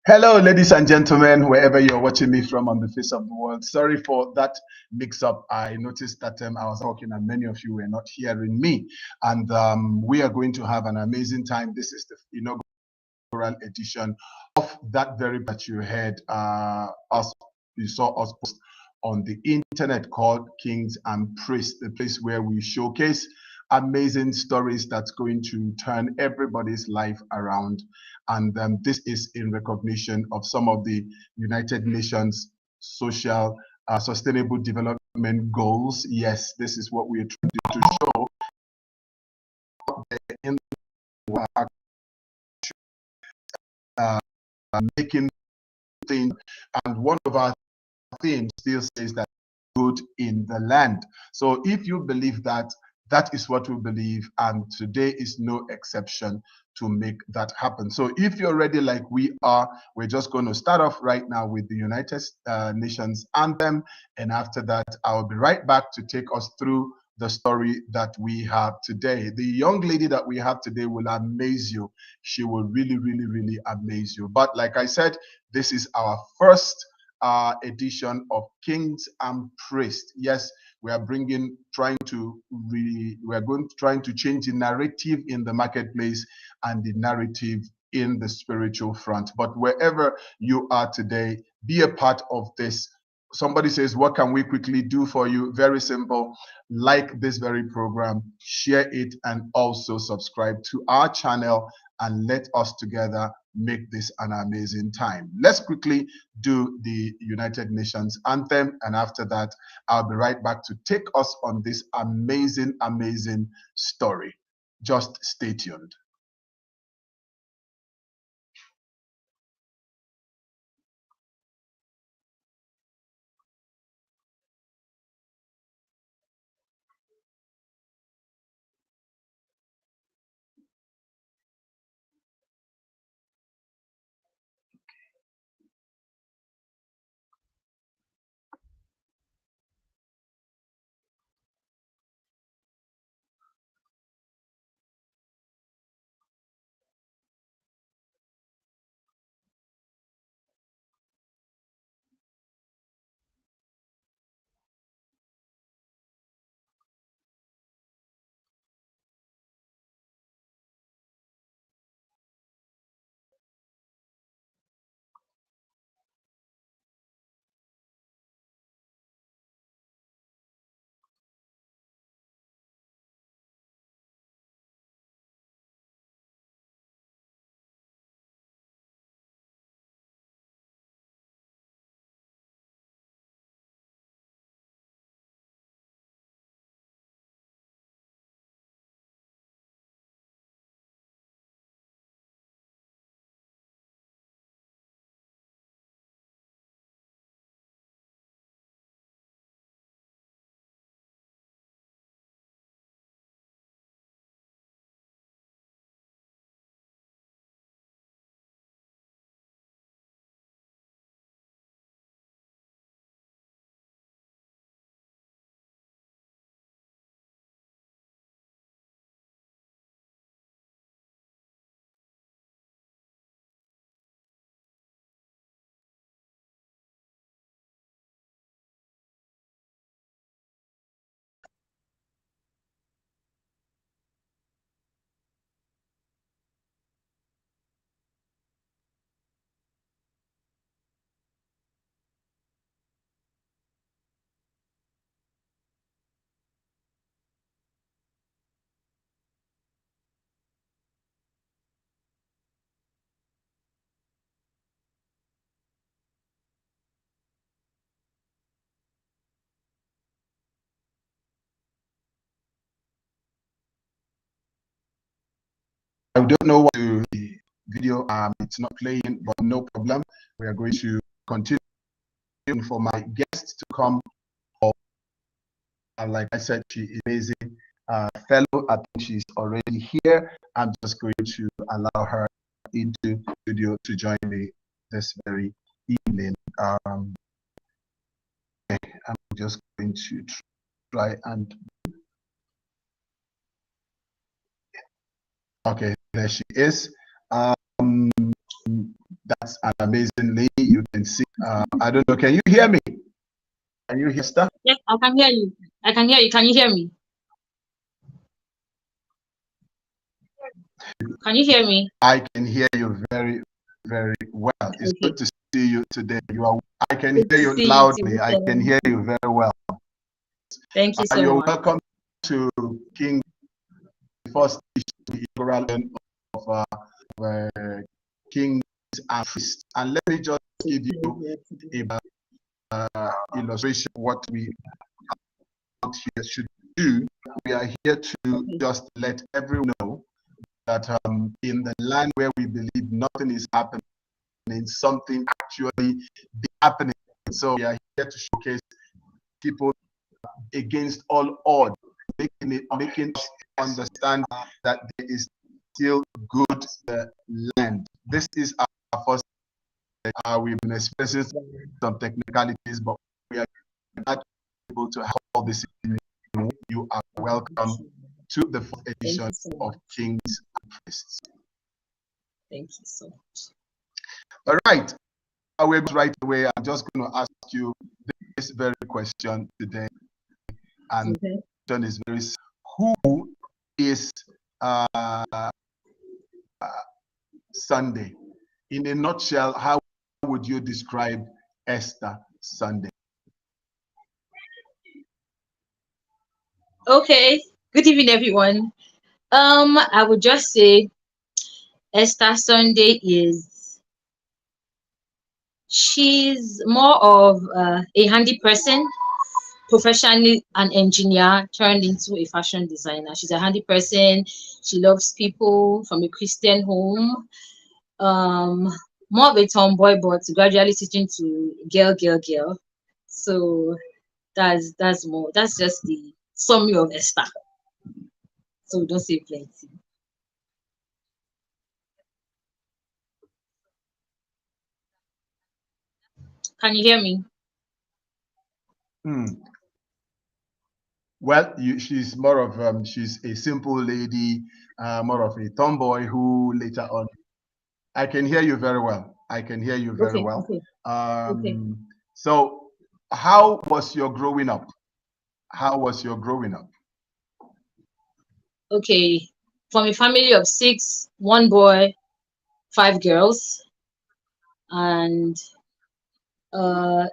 Hello, ladies and gentlemen, wherever you're watching me from on the face of the world. Sorry for that mix up. I noticed that I was talking and many of you were not hearing me. And we are going to have an amazing time. This is the inaugural edition of that very that you heard you saw us post on the internet called Kings and Priests, the place where we showcase amazing stories that's going to turn everybody's life around. And this is in recognition of some of the United Nations social sustainable development goals. Yes, this is what we're trying to show in the uh, making things. And one of our themes still says that good in the land. So if you believe that, that is what we believe, and today is no exception to make that happen. So if you're ready like we are, we're just going to start off right now with the United Nations anthem, and after that I'll be right back to take us through the story that we have today. The young lady that we have today will amaze you. She will really, really, really amaze you. But like I said, this is our first edition of Kings and Priests. Yes, we are trying to change the narrative in the marketplace and the narrative in the spiritual front. But wherever you are today, be a part of this. Somebody says, what can we quickly do for you? Very simple. Like this very program, share it, and also subscribe to our channel, and let us together make this an amazing time. Let's quickly do the United Nations anthem, and after that, I'll be right back to take us on this amazing, amazing story. Just stay tuned. I don't know what the video, it's not playing, but no problem. We are going to continue for my guests to come. And like I said, she is amazing fellow. I think she's already here. I'm just going to allow her into the studio to join me this very evening. I'm just going to try and okay, there she is. That's an amazing lady. You can see. I don't know. Can you hear me? Can you hear stuff? Yes, I can hear you. I can hear you. Can you hear me? Can you hear me? I can hear you very, very well. It's Okay. good to see you today. I can Good hear to you see you loudly. too. I can hear you very well. Thank you so You're much. welcome to King, first inaugural of Kings and Priests. And let me just give you a illustration of what we out here should do. We are here to just let everyone know that in the land where we believe nothing is happening, something actually be happening. So we are here to showcase people against all odds, making us understand that there is still good land. This is our first. We've been experiencing some technicalities, but we are not able to have all this. You are welcome to the fourth edition of Kings and Priests. Thank you so much. All right. We're right away. I'm just going to ask you this very question today. And the question is very simple. Who is Sunday? In a nutshell, how would you describe Esther Sunday? Okay. Good evening, everyone. I would just say Esther Sunday she's more of a handy person, professionally an engineer turned into a fashion designer. She's a handy person. She loves people from a Christian home. Um, More of a tomboy, but gradually teaching to girl. So that's more. That's just the summary of Esther. So don't say plenty. Can you hear me? Well, she's more of she's a simple lady, more of a tomboy who later on. I can hear you very well. I can hear you very well. Okay. So, how was your growing up? How was your growing up? Okay. From a family of six, one boy, five girls, and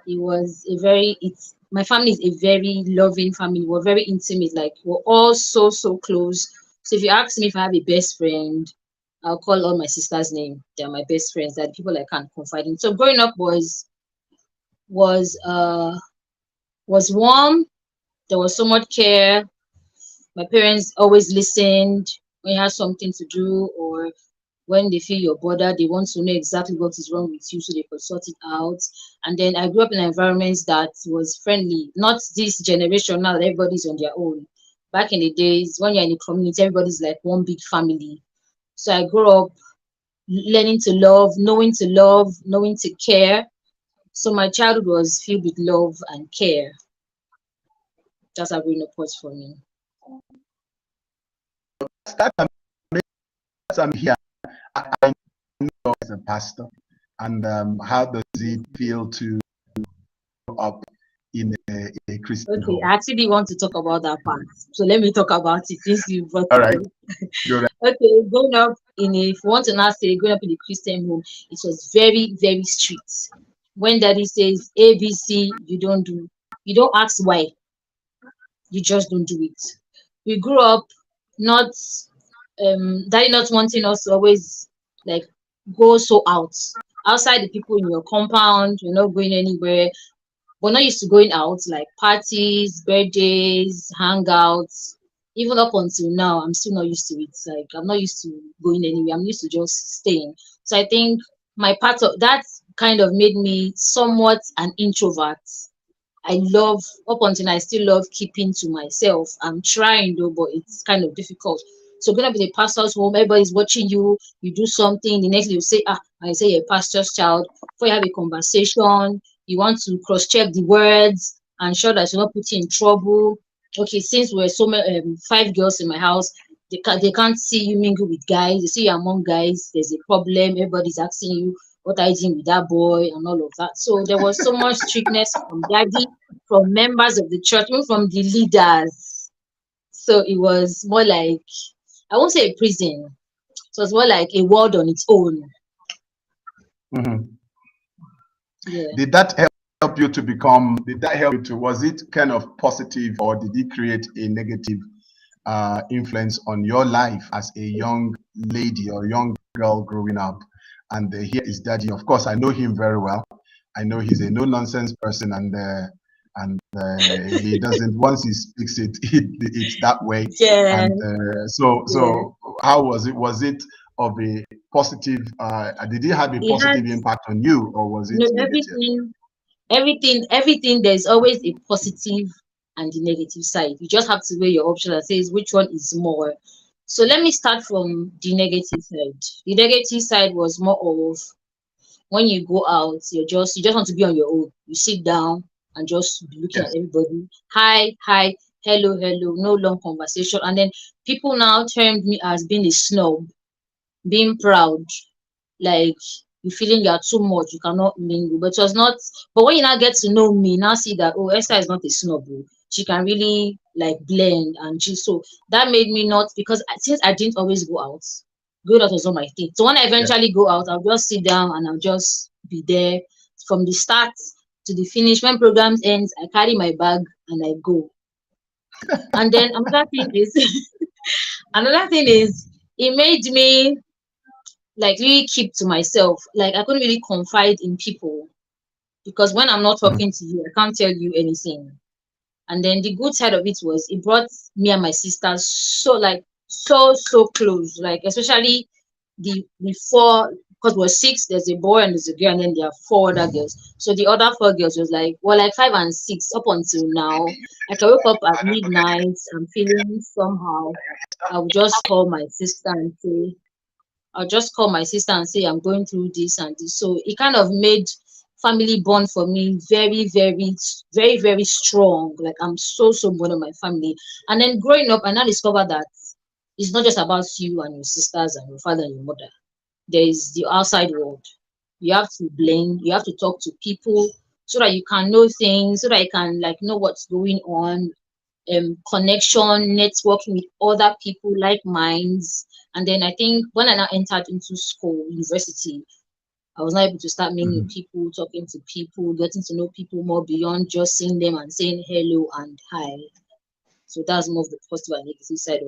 it was a very it's my family is a very loving family. We're very intimate, like we're all so close. So if you ask me if I have a best friend, I'll call all my sisters' name. They're my best friends. They're the people I can't confide in. So growing up was uh was warm. There was so much care. My parents always listened when you had something to do, or when they feel your border, they want to know exactly what is wrong with you so they could sort it out. And then I grew up in an environment that was friendly, not this generation now that everybody's on their own. Back in the days, when you're in a community, everybody's like one big family. So I grew up learning to love, knowing to care. So my childhood was filled with love and care. That's how growing up was for me. I'm here. I know as a pastor, and how does it feel to grow up in a Christian Okay, home? I actually want to talk about that part. So let me talk about it since you brought All it right, up. go Okay, growing up if you want to now say growing up in a Christian home, it was very strict. When daddy says ABC, you don't ask why, you just don't do it. We grew up not daddy not wanting us to always like go so outside the people in your compound, you're not going anywhere. We're not used to going out, like parties, birthdays, hangouts. Even up until now, I'm still not used to it. Like I'm not used to going anywhere. I'm used to just staying. So I think my part of that kind of made me somewhat an introvert. I love up until now, I still love keeping to myself. I'm trying though, but it's kind of difficult. So going up in a pastor's home, everybody's watching you, you do something, the next day you say, I say you're a pastor's child. Before you have a conversation, you want to cross-check the words and sure that you're not put you in trouble. Okay, since we're so many five girls in my house, they can't see you mingle with guys. They see you among guys, there's a problem, everybody's asking you, what are you doing with that boy and all of that. So there was so much strictness from daddy, from members of the church, even from the leaders. So it was more like, I won't say a prison. So it was more like a world on its own. Mhm. Yeah. Did that help you to become? Did that help you to? Was it kind of positive, or did it create a negative influence on your life as a young lady or young girl growing up? And here is daddy. Of course, I know him very well. I know he's a no nonsense person, and he doesn't. Once he speaks it, it's that way. Yeah. And so Yeah. so how was it? Was it of a positive? Did it have a It had, positive impact on you, or was it you know, negative? everything, there's always a positive and the negative side. You just have to weigh your options and say which one is more. So let me start from the negative side. The negative side was more of when you go out, you just want to be on your own. You sit down and just be looking at Yes. everybody. Hi, hi, hello, hello, no long conversation. And then people now termed me as being a snob, being proud, like you feeling you're too much, you cannot mingle. But it was not. But when you now get to know me, now see that, oh, Esther is not a snob. Oh. She can really like blend and just, so that made me not, because since I didn't always go out, going out was not my thing. So when I Yes. eventually go out, I'll just sit down and I'll just be there from the start to the finish. When programs ends, I carry my bag and I go. And then another thing is, another thing is, it made me like really keep to myself. Like I couldn't really confide in people because when I'm not Mhm. talking to you, I can't tell you anything. And then the good side of it was it brought me and my sisters so like so close. Like especially the four, because we're six, there's a boy and there's a girl, and then there are four other girls. So the other four girls was like, well, like five and six up until now. I can wake up at midnight, I'm feeling somehow. I would just call my sister and say, I'll just call my sister and say I'm going through this and this. So it kind of made family bond for me very strong. Like I'm so bond of my family. And then growing up, I now discovered that it's not just about you and your sisters and your father and your mother. There is the outside world. You have to blend. You have to talk to people so that you can know things, so that you can like know what's going on, connection, networking with other people like minds. And then I think when I now entered into school, university, I was not able to start meeting Mhm. people, talking to people, getting to know people more beyond just seeing them and saying hello and hi. So that's more of the positive and negative side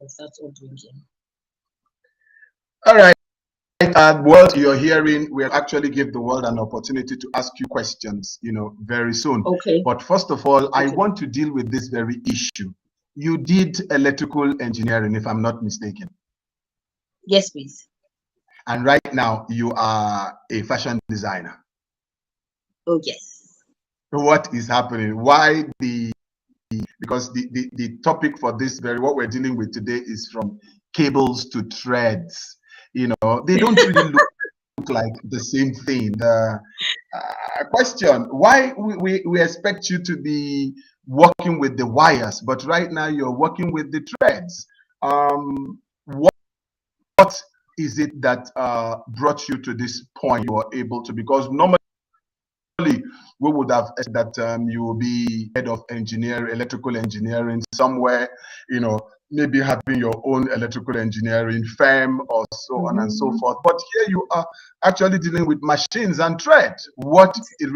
of that upbringing. All right. World you're hearing, we'll actually give the world an opportunity to ask you questions, very soon. Okay, But first of all, I okay. want to deal with this very issue. You did electrical engineering, if I'm not mistaken. Yes, please. And right now, you are a fashion designer. Oh, yes. What is happening? Why because the topic for this very, what we're dealing with today is from cables to threads. They don't really look like the same thing. The question: why we expect you to be working with the wires, but right now you're working with the threads. What is it that brought you to this point? You were able to, because normally we would have said that you will be head of engineering, electrical engineering somewhere, maybe having your own electrical engineering firm or so on and so Mhm. forth. But here you are actually dealing with machines and thread. What it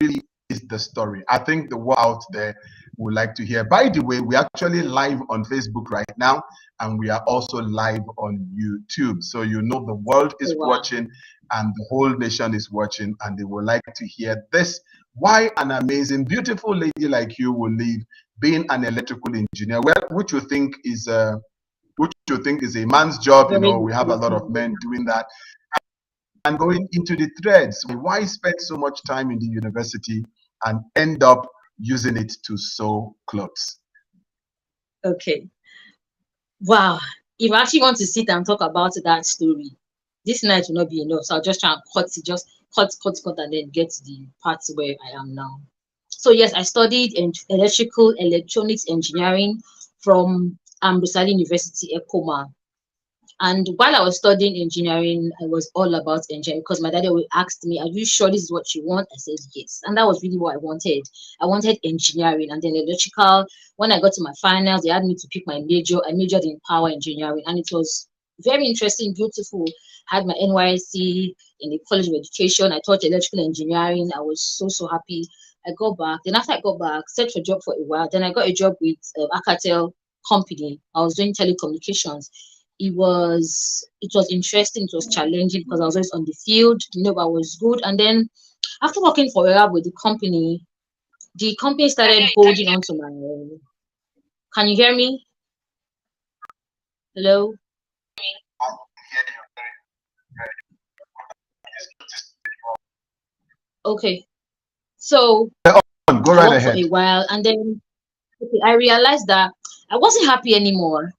really is the story? I think the world out there would like to hear. By the way, we're actually live on Facebook right now, and we are also live on YouTube. So the world Oh, is wow. watching and the whole nation is watching, and they would like to hear this. Why an amazing, beautiful lady like you will leave being an electrical engineer? Well, which you think is a man's job. Very We have a lot of lucrative. men doing that, and going into the threads. Why spend so much time in the university and end up using it to sew clothes? Okay. Wow. If I actually want to sit and talk about that story, this night will not be enough. So I'll just try and cut it, just cut, and then get to the parts where I am now. So yes, I studied in electrical electronics engineering from Ambosali University, Ekoma. And while I was studying engineering, I was all about engineering because my daddy always asked me, "Are you sure this is what you want?" I said yes, and that was really what I wanted. I wanted engineering, and then electrical. When I got to my finals, they had me to pick my major. I majored in power engineering, and it was very interesting, beautiful. Had my NYSC in the College of Education. I taught electrical engineering. I was so happy. I got back. Then after I got back, searched for a job for a while. Then I got a job with Alcatel company. I was doing telecommunications. It was interesting, it was challenging because I was always on the field, but I was good. And then after working for a while with the company started holding on to my. Can you hear me? Hello? Okay. So Go I right worked for ahead. a while, and then okay, I realized that I wasn't happy anymore.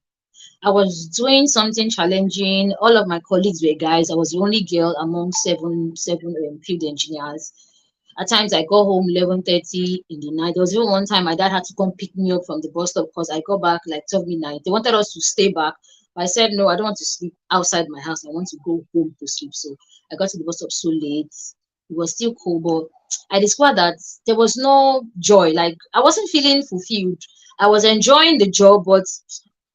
I was doing something challenging. All of my colleagues were guys. I was the only girl among seven field engineers. At times I got home 11:30 in the night. There was even one time my dad had to come pick me up from the bus stop because I got back like 12 midnight. They wanted us to stay back, but I said no, I don't want to sleep outside my house. I want to go home to sleep. So I got to the bus stop so late. It was still cold, but I discovered that there was no joy. Like I wasn't feeling fulfilled. I was enjoying the job, but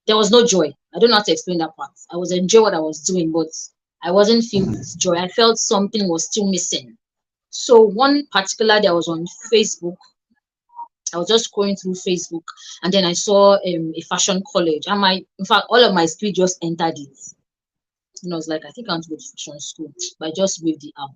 there was no joy. I don't know how to explain that part. I was enjoying what I was doing, but I wasn't filled with joy. I felt something was still missing. So one particular day I was on Facebook. I was just going through Facebook, and then I saw a fashion college. And in fact, all of my spirit just entered it. And I was like, I think I want to go to fashion school, but I just waved it out.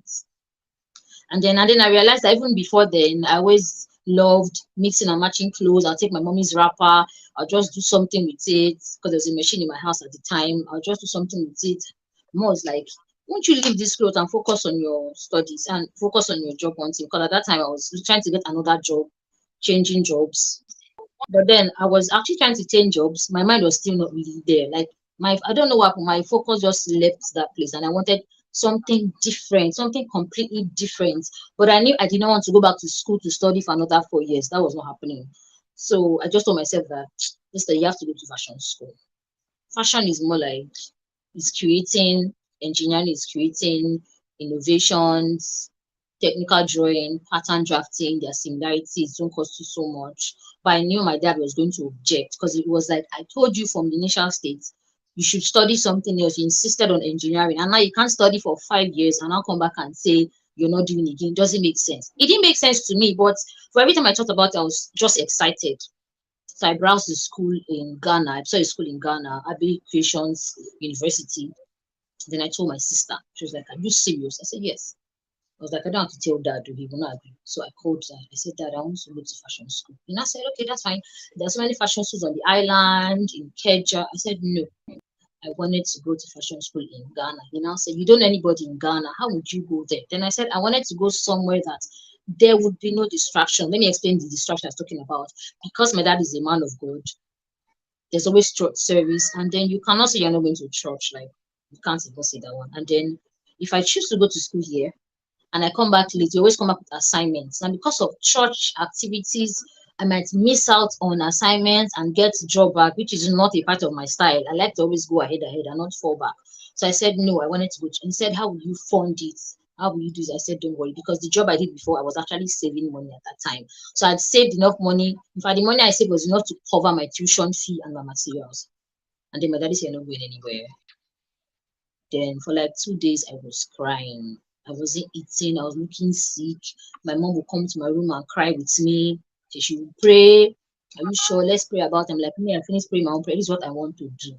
And then I realized that even before then, I always loved mixing and matching clothes. I'll take my mommy's wrapper, I'll just do something with it because there was a machine in my house at the time. I'll just do something with it. Mom was like, won't you leave this clothes and focus on your studies and focus on your job hunting? Because at that time I was trying to get another job, changing jobs. But then I was actually trying to change jobs. My mind was still not really there. Like I don't know what happened, my focus just left that place, and I wanted something different, something completely different. But I knew I did not want to go back to school to study for another 4 years. That was not happening. So I just told myself that this day you have to go to fashion school. Fashion is more like it's creating, engineering is creating innovations, technical drawing, pattern drafting, their similarities don't cost you so much. But I knew my dad was going to object because it was like, I told you from the initial state, you should study something else. You insisted on engineering, and now you can't study for 5 years and I'll come back and say you're not doing it again. It doesn't make sense. It didn't make sense to me, but for every time I thought about it, I was just excited. So I browsed the school in Ghana. I saw a school in Ghana, Abbey Creations University. Then I told my sister. She was like, "Are you serious?" I said, "Yes." I was like, "I don't have to tell dad, he will not agree." So I called dad. I said, "Dad, I want to go to fashion school." And I said, "Okay, that's fine. There's so many fashion schools on the island, in Keja." I said, "No, I wanted to go to fashion school in Ghana." He now said, "You don't know anybody in Ghana. How would you go there?" Then I said, "I wanted to go somewhere that there would be no distraction." Let me explain the distraction I was talking about. Because my dad is a man of God, there's always church service, and then you cannot say you're not going to church. Like, you can't even say that one. And then if I choose to go to school here, and I come back late, you always come back with assignments. And because of church activities, I might miss out on assignments and get job back, which is not a part of my style. I like to always go ahead and not fall back. So I said, no, I wanted to go. And he said, how will you fund it? How will you do this? I said, don't worry, because the job I did before, I was actually saving money at that time. So I'd saved enough money. In fact, the money I saved was enough to cover my tuition fee and my materials. And then my daddy said, "You're not going anywhere." Then for like 2 days, I was crying. I wasn't eating. I was looking sick. My mom would come to my room and cry with me. She would pray. Are you sure? Let's pray about them. Like me, I finished praying my own prayer. This is what I want to do.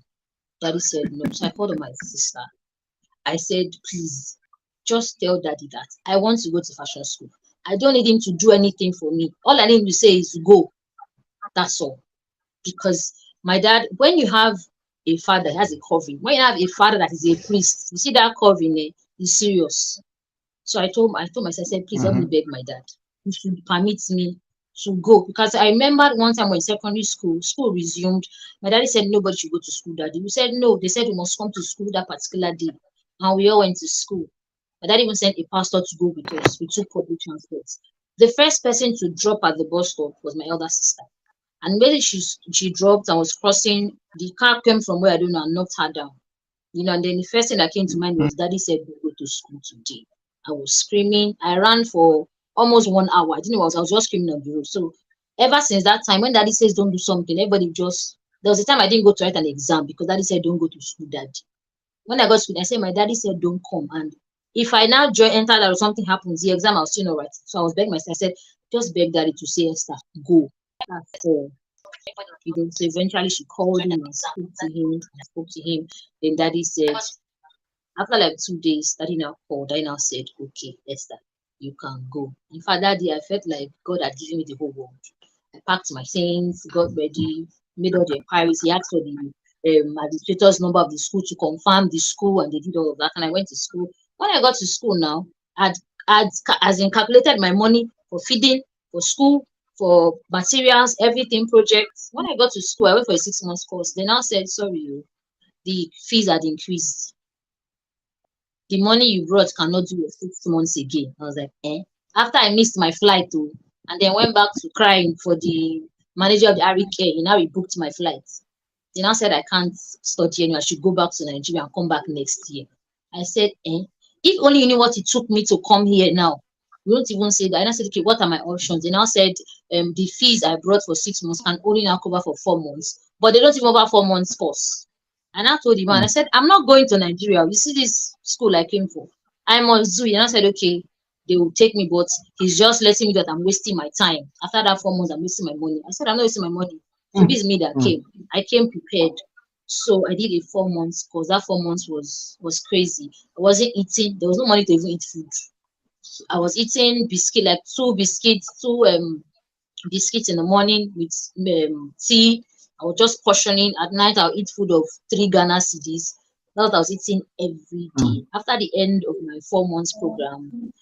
Daddy said no. So I called on my sister. I said, please, just tell daddy that I want to go to fashion school. I don't need him to do anything for me. All I need him to say is go. That's all. Because my dad, when you have a father that has a covering, when you have a father that is a priest, you see that covering is serious. So I told myself, I said, please help me Mhm. beg my dad. He should permit me to go. Because I remembered one time when in secondary school resumed, my daddy said nobody should go to school that day. We said no, they said we must come to school that particular day. And we all went to school. My dad even sent a pastor to go with us. We took public transport. The first person to drop at the bus stop was my elder sister. And when she dropped and was crossing, the car came from where I don't know and knocked her down. You know, and then the first thing that came to mind was daddy said don't go to school today. I was screaming. I ran for almost 1 hour. I didn't know what I was just screaming on the road. So ever since that time, when daddy says don't do something, everybody just there was a time I didn't go to write an exam because daddy said don't go to school, daddy. When I got to school, I said my daddy said don't come. And if I now join enter that or something happens, the exam I'll still not write. So I was begging myself, I said, just beg daddy to say Esther, go. That's all. You know, so eventually she called him and spoke to him. I spoke to him. Then daddy said, after like 2 days, daddy now called. I now said, okay, Esther, you can go. In fact, that day I felt like God had given me the whole world. I packed my things, got ready, made all the inquiries. He asked for the administrator's number of the school to confirm the school, and they did all of that. And I went to school. When I got to school now, I'd as in calculated my money for feeding, for school, for materials, everything, projects. When I got to school, I went for a 6 months course. They now said, sorry, the fees had increased. The money you brought cannot do your 6 months again. I was like, eh? After I missed my flight too, and then went back to crying for the manager of the RK, he now rebooked my flight. They now said I can't study anymore. I should go back to Nigeria and come back next year. I said, eh? If only you knew what it took me to come here now. We don't even say that. And I said, okay, what are my options? They now said the fees I brought for 6 months can only now cover for 4 months. But they don't even cover 4 months course. And I told the man, I said, I'm not going to Nigeria. You see this school I came for. I must do it. And I said, okay, they will take me, but he's just letting me that I'm wasting my time. After that 4 months, I'm wasting my money. I said, I'm not wasting my money. So this is me that came. I came prepared. So I did a 4 months course. That 4 months was crazy. I wasn't eating. There was no money to even eat food. I was eating biscuit, like two biscuits in the morning with tea. I was just portioning. At night, I'll eat food of 3 Ghana cedis. That's what I was eating every day. After the end of my 4 months program,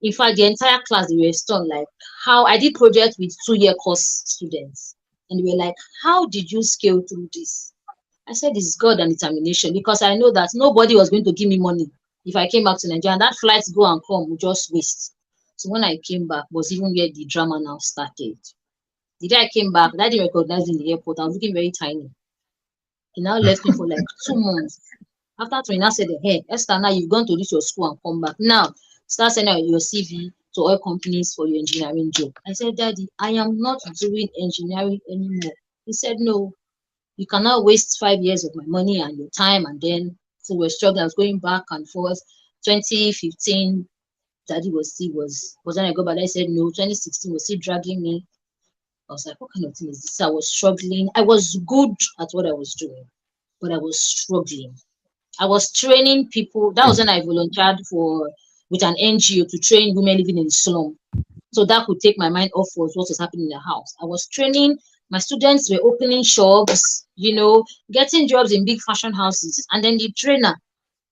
in fact, the entire class, they were stunned, like how I did project with 2 year course students. And they were like, how did you scale through this? I said, it's God and determination, because I know that nobody was going to give me money if I came back to Nigeria. And that flight go and come would just waste. So when I came back, was even where the drama now started. The day I came back, that didn't recognize me in the airport. I was looking very tiny. He now left me for like 2 months. After 2, he now said, hey, Esther, now you've gone to this your school and come back. Now, start sending out your CV to oil companies for your engineering job. I said, Daddy, I am not doing engineering anymore. He said, no, you cannot waste 5 years of my money and your time. And then, so we're struggling. I was going back and forth. 2015, Daddy was when I go back. I said, no. 2016 was still dragging me. I was like, what kind of thing is this? I was struggling. I was good at what I was doing, but I was struggling. I was training people. That was when I volunteered with an NGO to train women living in the slum. So that could take my mind off of what was happening in the house. I was training. My students were opening shops, getting jobs in big fashion houses. And then the trainer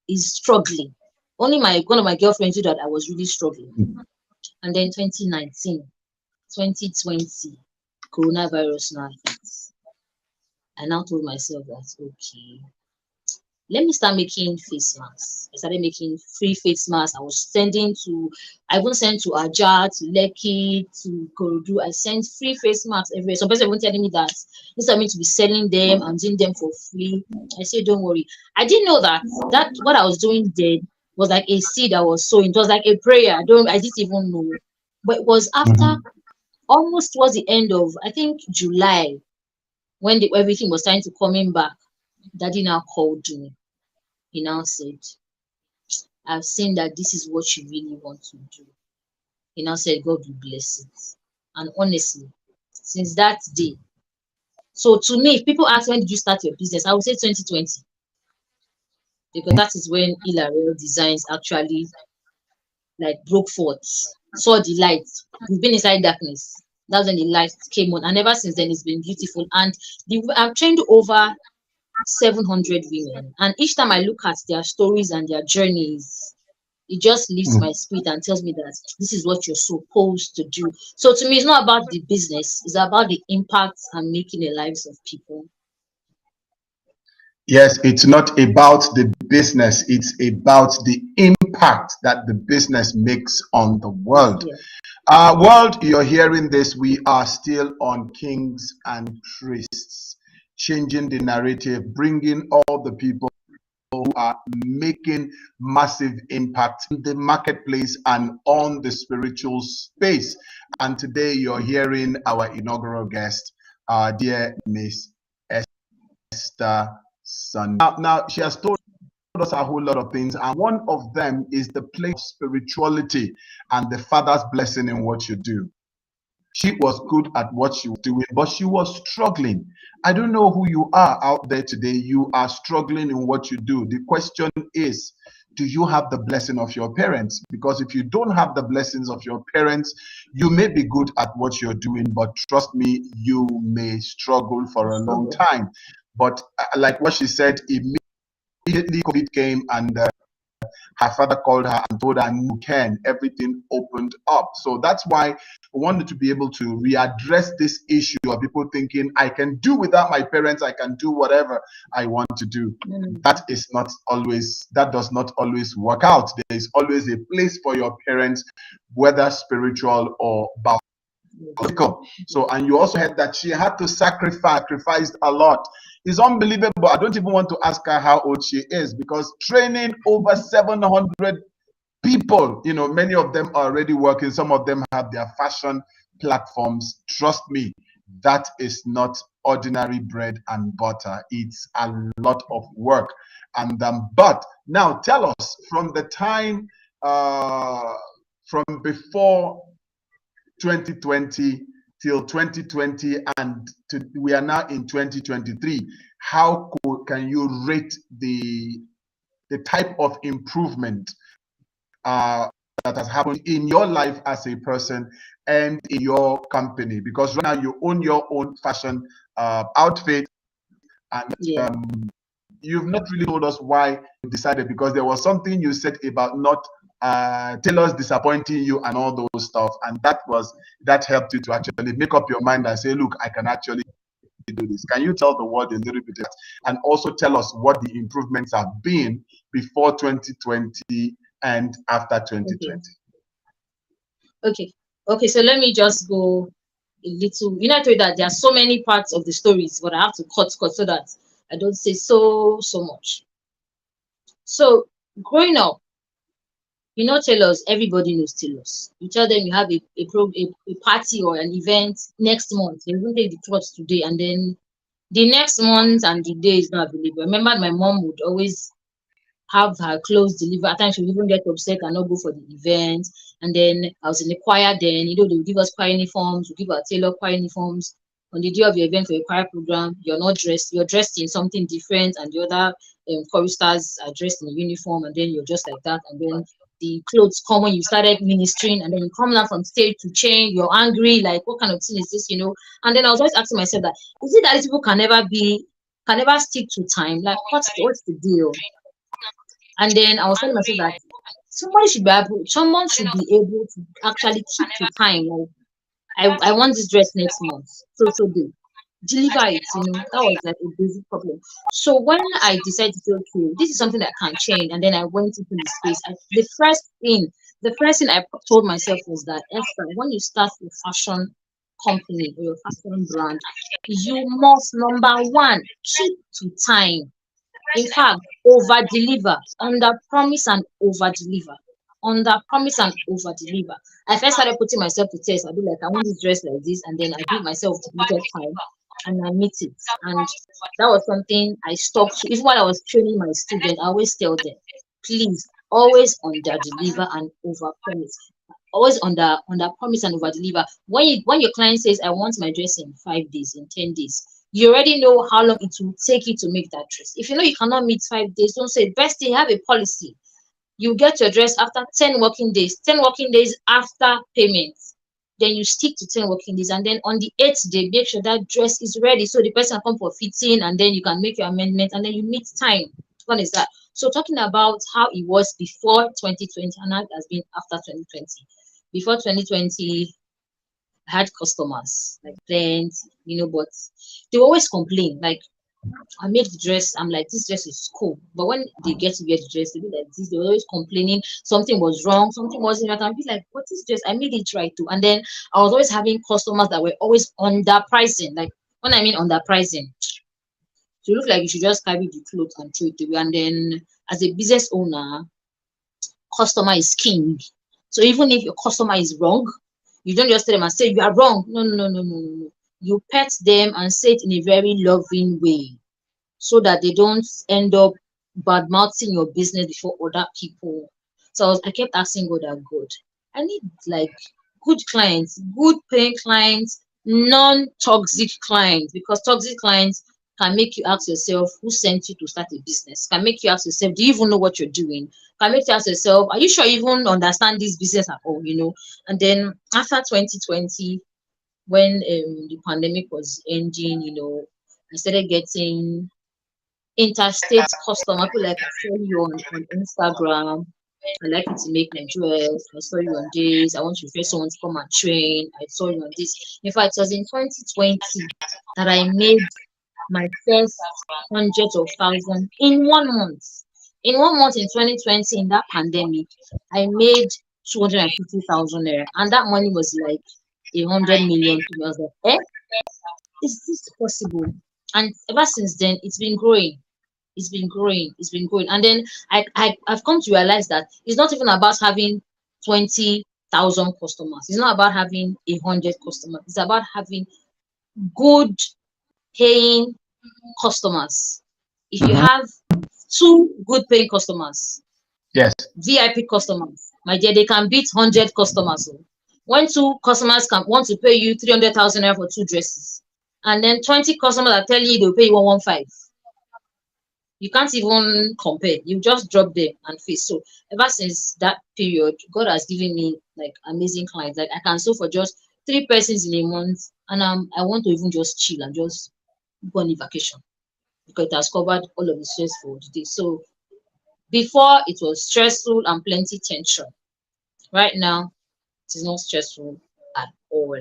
is struggling. Only one of my girlfriends knew that I was really struggling. And then 2019, 2020, coronavirus now hits. I now told myself that, okay, let me start making face masks. I started making free face masks. I even sent to Aja, to Lekki, to Korodu. I sent free face masks everywhere. Some people were telling me that instead of me to be selling them and doing them for free, I said, don't worry. I didn't know that what I was doing then was like a seed I was sowing. It was like a prayer. I didn't even know. But it was after almost towards the end of, I think, July, when everything was starting to coming back. Daddy now called me. He now said, I've seen that this is what you really want to do. He now said, God will bless it. And honestly, since that day, so to me, if people ask when did you start your business, I would say 2020. Because that is when Ilareal Designs actually broke forth, saw the light. We've been inside darkness. That's when the light came on. And ever since then, it's been beautiful. And I've trained over 700 women, and each time I look at their stories and their journeys, it just lifts my spirit and tells me that this is what you're supposed to do. So to me, it's not about the business, it's about the impact and making the lives of people. Yes, it's not about the business, it's about the impact that the business makes on the world. Yeah. World, you're hearing this, we are still on Kings and Priests, changing the narrative, bringing all the people who are making massive impact in the marketplace and on the spiritual space. And today you're hearing our inaugural guest, dear Miss Esther Sun. Now, she has told us a whole lot of things, and one of them is the place of spirituality and the Father's blessing in what you do. She was good at what she was doing, but she was struggling. I don't know who you are out there today. You are struggling in what you do. The question is, do you have the blessing of your parents? Because if you don't have the blessings of your parents, you may be good at what you're doing, but trust me, you may struggle for a long time. But like what she said, immediately COVID came and her father called her and told her, you can, everything opened up. So that's why we wanted to be able to readdress this issue of people thinking, I can do without my parents, I can do whatever I want to do. That does not always work out. There is always a place for your parents, whether spiritual or biological. So, and you also heard that she had to sacrificed a lot. It's unbelievable. I don't even want to ask her how old she is, because training over 700 people, many of them are already working. Some of them have their fashion platforms. Trust me, that is not ordinary bread and butter. It's a lot of work. And but now tell us, from the time from before 2020 till 2020, and we are now in 2023, how can you rate the type of improvement that has happened in your life as a person and in your company? Because right now you own your own fashion outfit, and you've not really told us why you decided, because there was something you said about not tailors disappointing you and all those stuff, and that helped you to actually make up your mind and say, look, I can actually do this. Can you tell the world a little bit, and also tell us what the improvements have been before 2020 and after 2020? Okay, so let me just go a little. I told you that there are so many parts of the stories, but I have to cut so that I don't say so much. So growing up, tailors, everybody knows tailors. You tell them you have a party or an event next month. They will take the clothes today, and then the next month and the day is not available. I remember my mom would always have her clothes delivered. At times she would even get upset and not go for the event. And then I was in the choir then, they would give us choir uniforms, we give our tailor choir uniforms. On the day of your event for your choir program, you're dressed in something different, and the other choristers are dressed in a uniform, and then you're just like that. And then the clothes come when you started ministering, and then you come down from stage to change, you're angry, like, what kind of thing is this, And then I was always asking myself that, is it that these people can never stick to time? Like, what's the deal? And then I was telling myself that someone should be able to actually keep to time. Like, I want this dress next month, so day. Deliver it, that was like a basic problem. So when I decided to say, okay, this is something that can change, and then I went into the space, the first thing I told myself was that, Esther, when you start a fashion company or your fashion brand, you must, number one, keep to time. In fact, over deliver, under promise and over deliver. Under promise and over deliver. I first started putting myself to test. I'd be like, I want this dress like this, and then I give myself limited time and I meet it. And that was something I stuck to. Even while I was training my students, I always tell them, please always under deliver and over promise. Always under promise and over deliver. When your client says, I want my dress in 5 days, in 10 days, you already know how long it will take you to make that dress. If you know you cannot meet 5 days, don't say best thing, have a policy. You get your dress after 10 working days, 10 working days after payment. Then you stick to 10 working days, and then on the 8th day, make sure that dress is ready so the person can come for fitting, and then you can make your amendment, and then you meet time. What is that? So talking about how it was before 2020 and how it has been after 2020. Before 2020, I had customers, like friends, but they always complain. Like, I made the dress, I'm like, this dress is cool. But when they get to get the dress, they be like this, they're always complaining something was wrong, something wasn't right. I'll be like, what is dress? I made it right too. And then I was always having customers that were always underpricing. Like, when I mean underpricing, So it look like you should just carry the clothes and throw it away. And then as a business owner, customer is king. So even if your customer is wrong, you don't just tell them and say you are wrong. No, no, no, no, no, no. You pet them and say it in a very loving way so that they don't end up bad mouthing your business before other people. So I kept asking God that God, I need like good clients, good paying clients, non-toxic clients, because toxic clients can make you ask yourself who sent you to start a business, can make you ask yourself, do you even know what you're doing? Can make you ask yourself, are you sure you even understand this business at all? And then after 2020, when the pandemic was ending, I started getting interstate customer. People like, I saw you on Instagram. I like you to make Nigerians. I saw you on this. I want to refer someone to come and train. I saw you on this. In fact, it was in 2020 that I made my first hundreds of thousands in 1 month. In 1 month in 2020, in that pandemic, I made 250,000 naira. And that money was like 100 million to me. I was like, is this possible? And ever since then, it's been growing. It's been growing. And then I've come to realize that it's not even about having 20,000 customers. It's not about having 100 customers. It's about having good paying customers. If you Mhm. have two good paying customers, Yes. VIP customers, my dear, they can beat 100 customers. Oh. When two customers can want to pay you 300,000 naira for two dresses, and then 20 customers are telling you they'll pay you 115, you can't even compare. You just drop them and face. So ever since that period, God has given me like amazing clients. Like I can sell for just 3 persons in a month, and I want to even just chill and just go on a vacation because it has covered all of the stress for the day. So before it was stressful and plenty tension. Right now it is not stressful at all.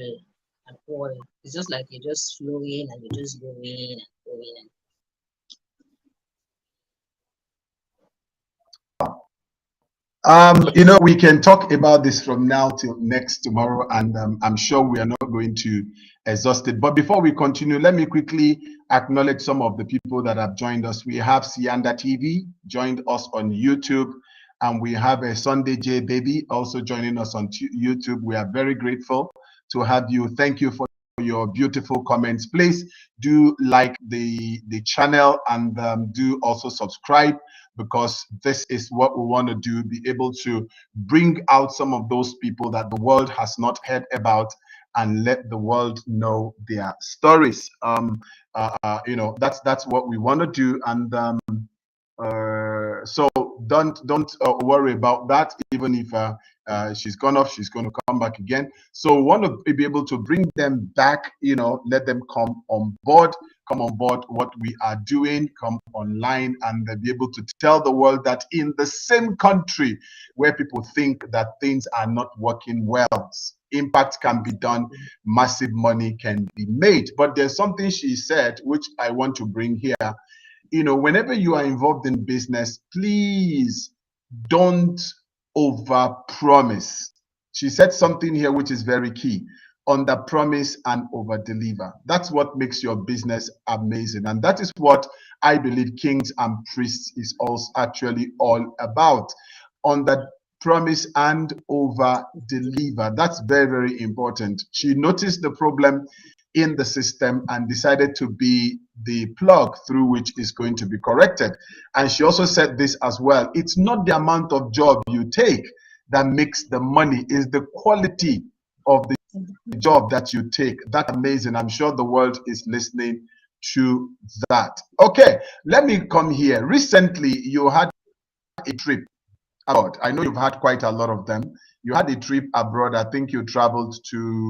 At all. It's just like you're just flowing and you're just going and going and We can talk about this from now till next tomorrow, and I'm sure we are not going to exhaust it. But before we continue, let me quickly acknowledge some of the people that have joined us. We have Sianda TV joined us on YouTube, and we have a Sunday J Baby also joining us on YouTube. We are very grateful to have you. Thank you for your beautiful comments. Please do like the channel, and do also subscribe, because this is what we want to do, be able to bring out some of those people that the world has not heard about and let the world know their stories. That's what we want to do. And so don't worry about that. Even if she's gone off, she's going to come back again. So we want to be able to bring them back, let them come on board what we are doing, come online, and be able to tell the world that in the same country where people think that things are not working well, impact can be done, massive money can be made. But there's something she said which I want to bring here. Whenever you are involved in business, please don't over promise. She said something here which is very key: under promise and over deliver. That's what makes your business amazing. And that is what I believe Kings and Priests is also actually all about. Under promise and over deliver. That's very, very important. She noticed the problem in the system and decided to be the plug through which is going to be corrected. And she also said this as well: it's not the amount of job you take that makes the money, is the quality of the job that you take. That's amazing. I'm sure the world is listening to that. Okay, let me come here. Recently, you had a trip abroad. I know you've had quite a lot of them. You had a trip abroad. I think you traveled to,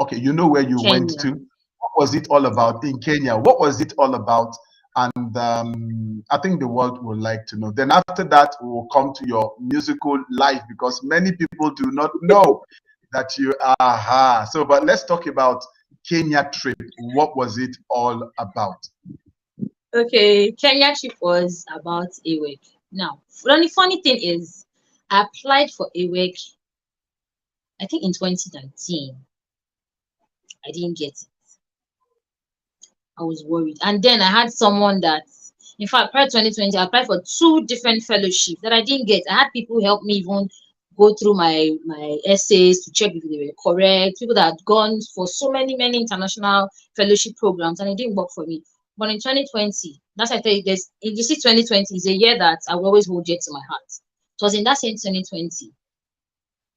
okay, you know where you went Kenya. to. What was it all about in Kenya? What was it all about? And I think the world would like to know. Then after that, we will come to your musical life, because many people do not know that you are. Aha. So, but let's talk about Kenya trip. What was it all about? Okay, Kenya trip was about a week. Now, the funny thing is, I applied for a week, I think in 2019. I didn't get it. I was worried. And then I had someone that, in fact, prior to 2020, I applied for 2 different fellowships that I didn't get. I had people help me even go through my essays to check if they were correct. People that had gone for so many international fellowship programs, and it didn't work for me. But in 2020, that's why I tell you, you see, 2020 is a year that I will always hold dear to my heart. It was in that same 2020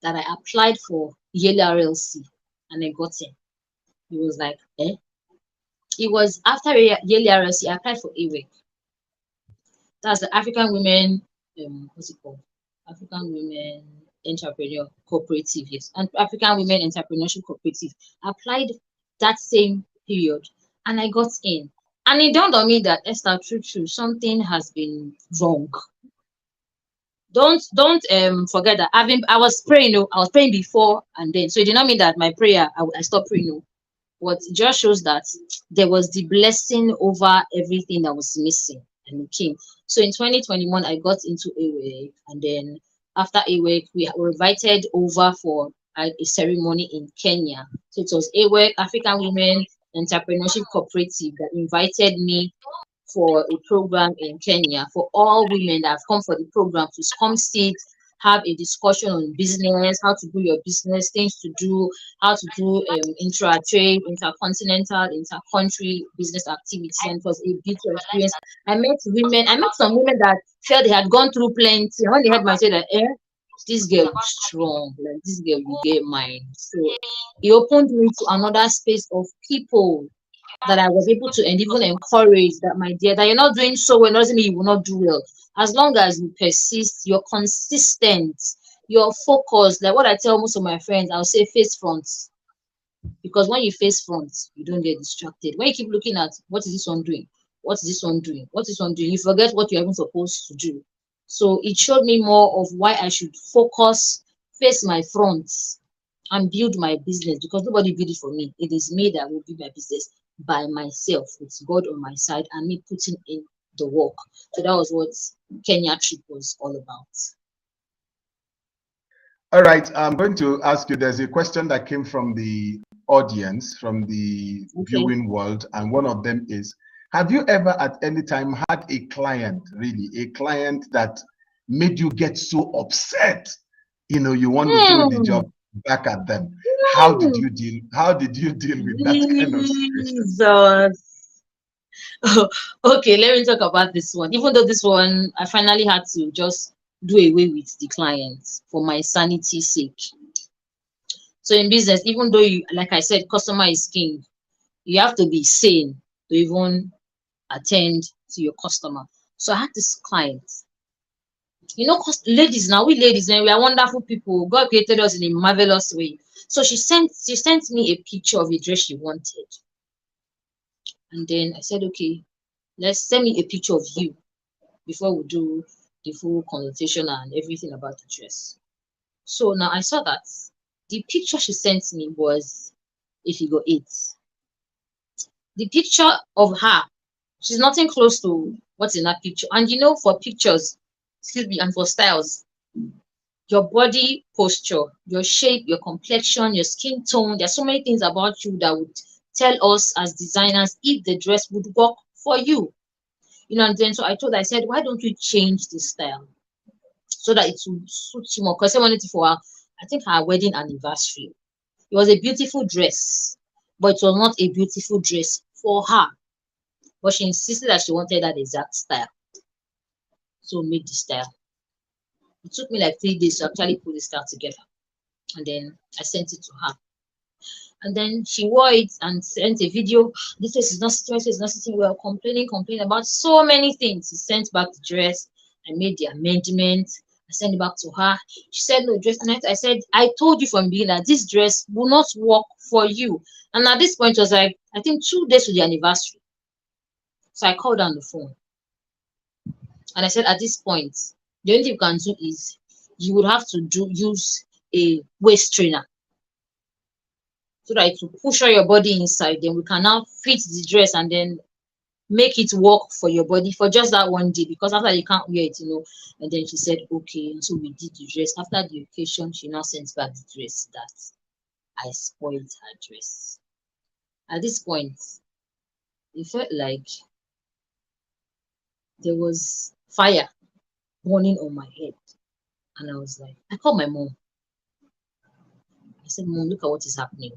that I applied for Yale RLC and I got in. It was like, eh? It was after Yale RLC, I applied for AWEC. That's the African Women, what's it called? African Women Entrepreneur Cooperative, yes. And African Women Entrepreneurship Cooperative. I applied that same period and I got in. And it dawned on me that, Esther, true, something has been wrong. Don't forget that I was praying, I was praying before and then. So it did not mean that my prayer, I stopped praying. What just shows that there was the blessing over everything that was missing, and it came. So in 2021, I got into AWEC, and then after AWEC, we were invited over for a ceremony in Kenya. So it was AWEC, African Women Entrepreneurship Cooperative, that invited me for a program in Kenya for all women that have come for the program to come sit, have a discussion on business, how to do your business, things to do, how to do intra-trade, intercontinental, inter-country business activities. And it was a beautiful experience. I met some women that felt they had gone through plenty. And when they heard my say that, this girl is strong, like this girl will get mine. So it opened me to another space of people that I was able to and even encourage that, my dear, that you're not doing so well doesn't mean you will not do well. As long as you persist, you're consistent, you're focused. Like what I tell most of my friends, I'll say face front. Because when you face front, you don't get distracted. When you keep looking at what is this one doing? What is this one doing? What is this one doing? You forget what you're even supposed to do. So it showed me more of why I should focus, face my front, and build my business, because nobody build it for me. It is me that will build my business by myself with God on my side and me putting in the work. So that was what Kenya trip was all about. All right, I'm going to ask you, there's a question that came from the audience, from the viewing world, and one of them is, have you ever at any time had a client, really, a client that made you get so upset, you want to throw the job back at them? How did you deal with that kind of situation? Okay, let me talk about this one. Even though this one, I finally had to just do away with the client for my sanity's sake. So in business, even though you, like I said, customer is king, you have to be sane to even attend to your customer. So I had this client. Ladies now, we ladies, man, we are wonderful people. God created us in a marvelous way. So she sent me a picture of a dress she wanted. And then I said, okay, let's send me a picture of you before we do the full consultation and everything about the dress. So now I saw that the picture she sent me was a figure 8. The picture of her, she's nothing close to what's in that picture. And for pictures, excuse me, and for styles, your body posture, your shape, your complexion, your skin tone, there's so many things about you that would tell us as designers if the dress would work for you. And then so I said, why don't we change the style so that it would suit you more? Because I wanted it for her, I think her wedding anniversary. It was a beautiful dress, but it was not a beautiful dress for her. But she insisted that she wanted that exact style. So made the style. It took me like 3 days to actually put the style together. And then I sent it to her. And then she wore it and sent a video. This is not sitting well, complaining about so many things. She sent back the dress. I made the amendment. I sent it back to her. She said, no dress. And I said, I told you from the beginning that this dress will not work for you. And at this point, it was like, I think 2 days to the anniversary. So I called her on the phone. And I said, at this point, the only thing you can do is you would have to use a waist trainer, so that it will push all your body inside. Then we can now fit the dress and then make it work for your body for just that one day, because after you can't wear it, And then she said, okay. And so we did the dress. After the occasion, she now sent back the dress that I spoiled her dress. At this point, it felt like there was fire burning on my head. And I was like, I called my mom. I said, Mom, look at what is happening.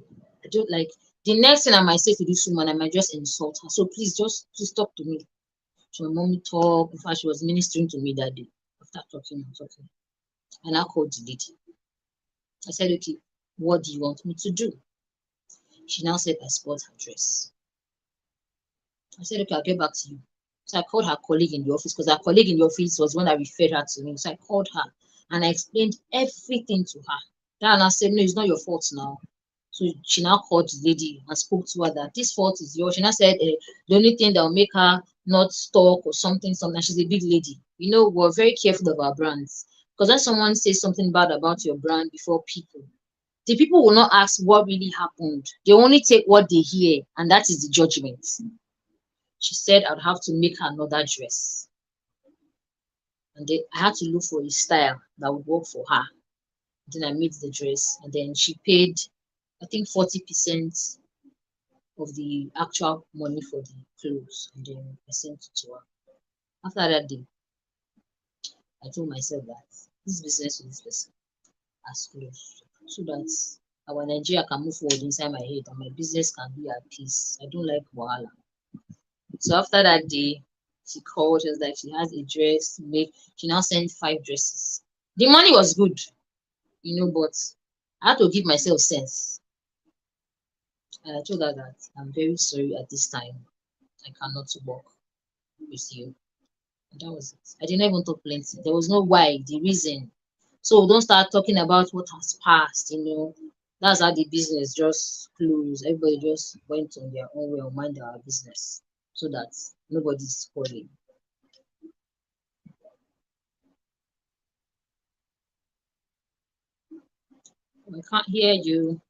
I don't like the next thing I might say to this woman, I might just insult her. So please just talk to me. So my mom talked. In fact, she was ministering to me that day. After talking and talking. And I called the lady. I said, okay, what do you want me to do? She now said, I spot her dress. I said, okay, I'll get back to you. So I called her colleague in the office because her colleague in the office was one that referred her to me. So I called her and I explained everything to her. Then I said, no, it's not your fault now. So she now called the lady and spoke to her that this fault is yours. She now said the only thing that will make her not talk or something. She's a big lady. You know, we're very careful of our brands. Because when someone says something bad about your brand before people, the people will not ask what really happened. They only take what they hear, and that is the judgment. She said I'd have to make her another dress. And then I had to look for a style that would work for her. Then I made the dress, and then she paid, I think, 40% of the actual money for the clothes, and then I sent it to her. After that day, I told myself that this business with this person has closed, so that our Nigeria can move forward inside my head and my business can be at peace. I don't like wahala. So after that day, she called. She was like, she has a dress to make. She now sent 5 dresses. The money was good, but I had to give myself sense. And I told her that I'm very sorry at this time. I cannot work with you. And that was it. I didn't even talk plenty. There was no why, the reason. So don't start talking about what has passed. That's how the business just closed. Everybody just went on their own way or mind their business so that nobody's spoiling. I can't hear you.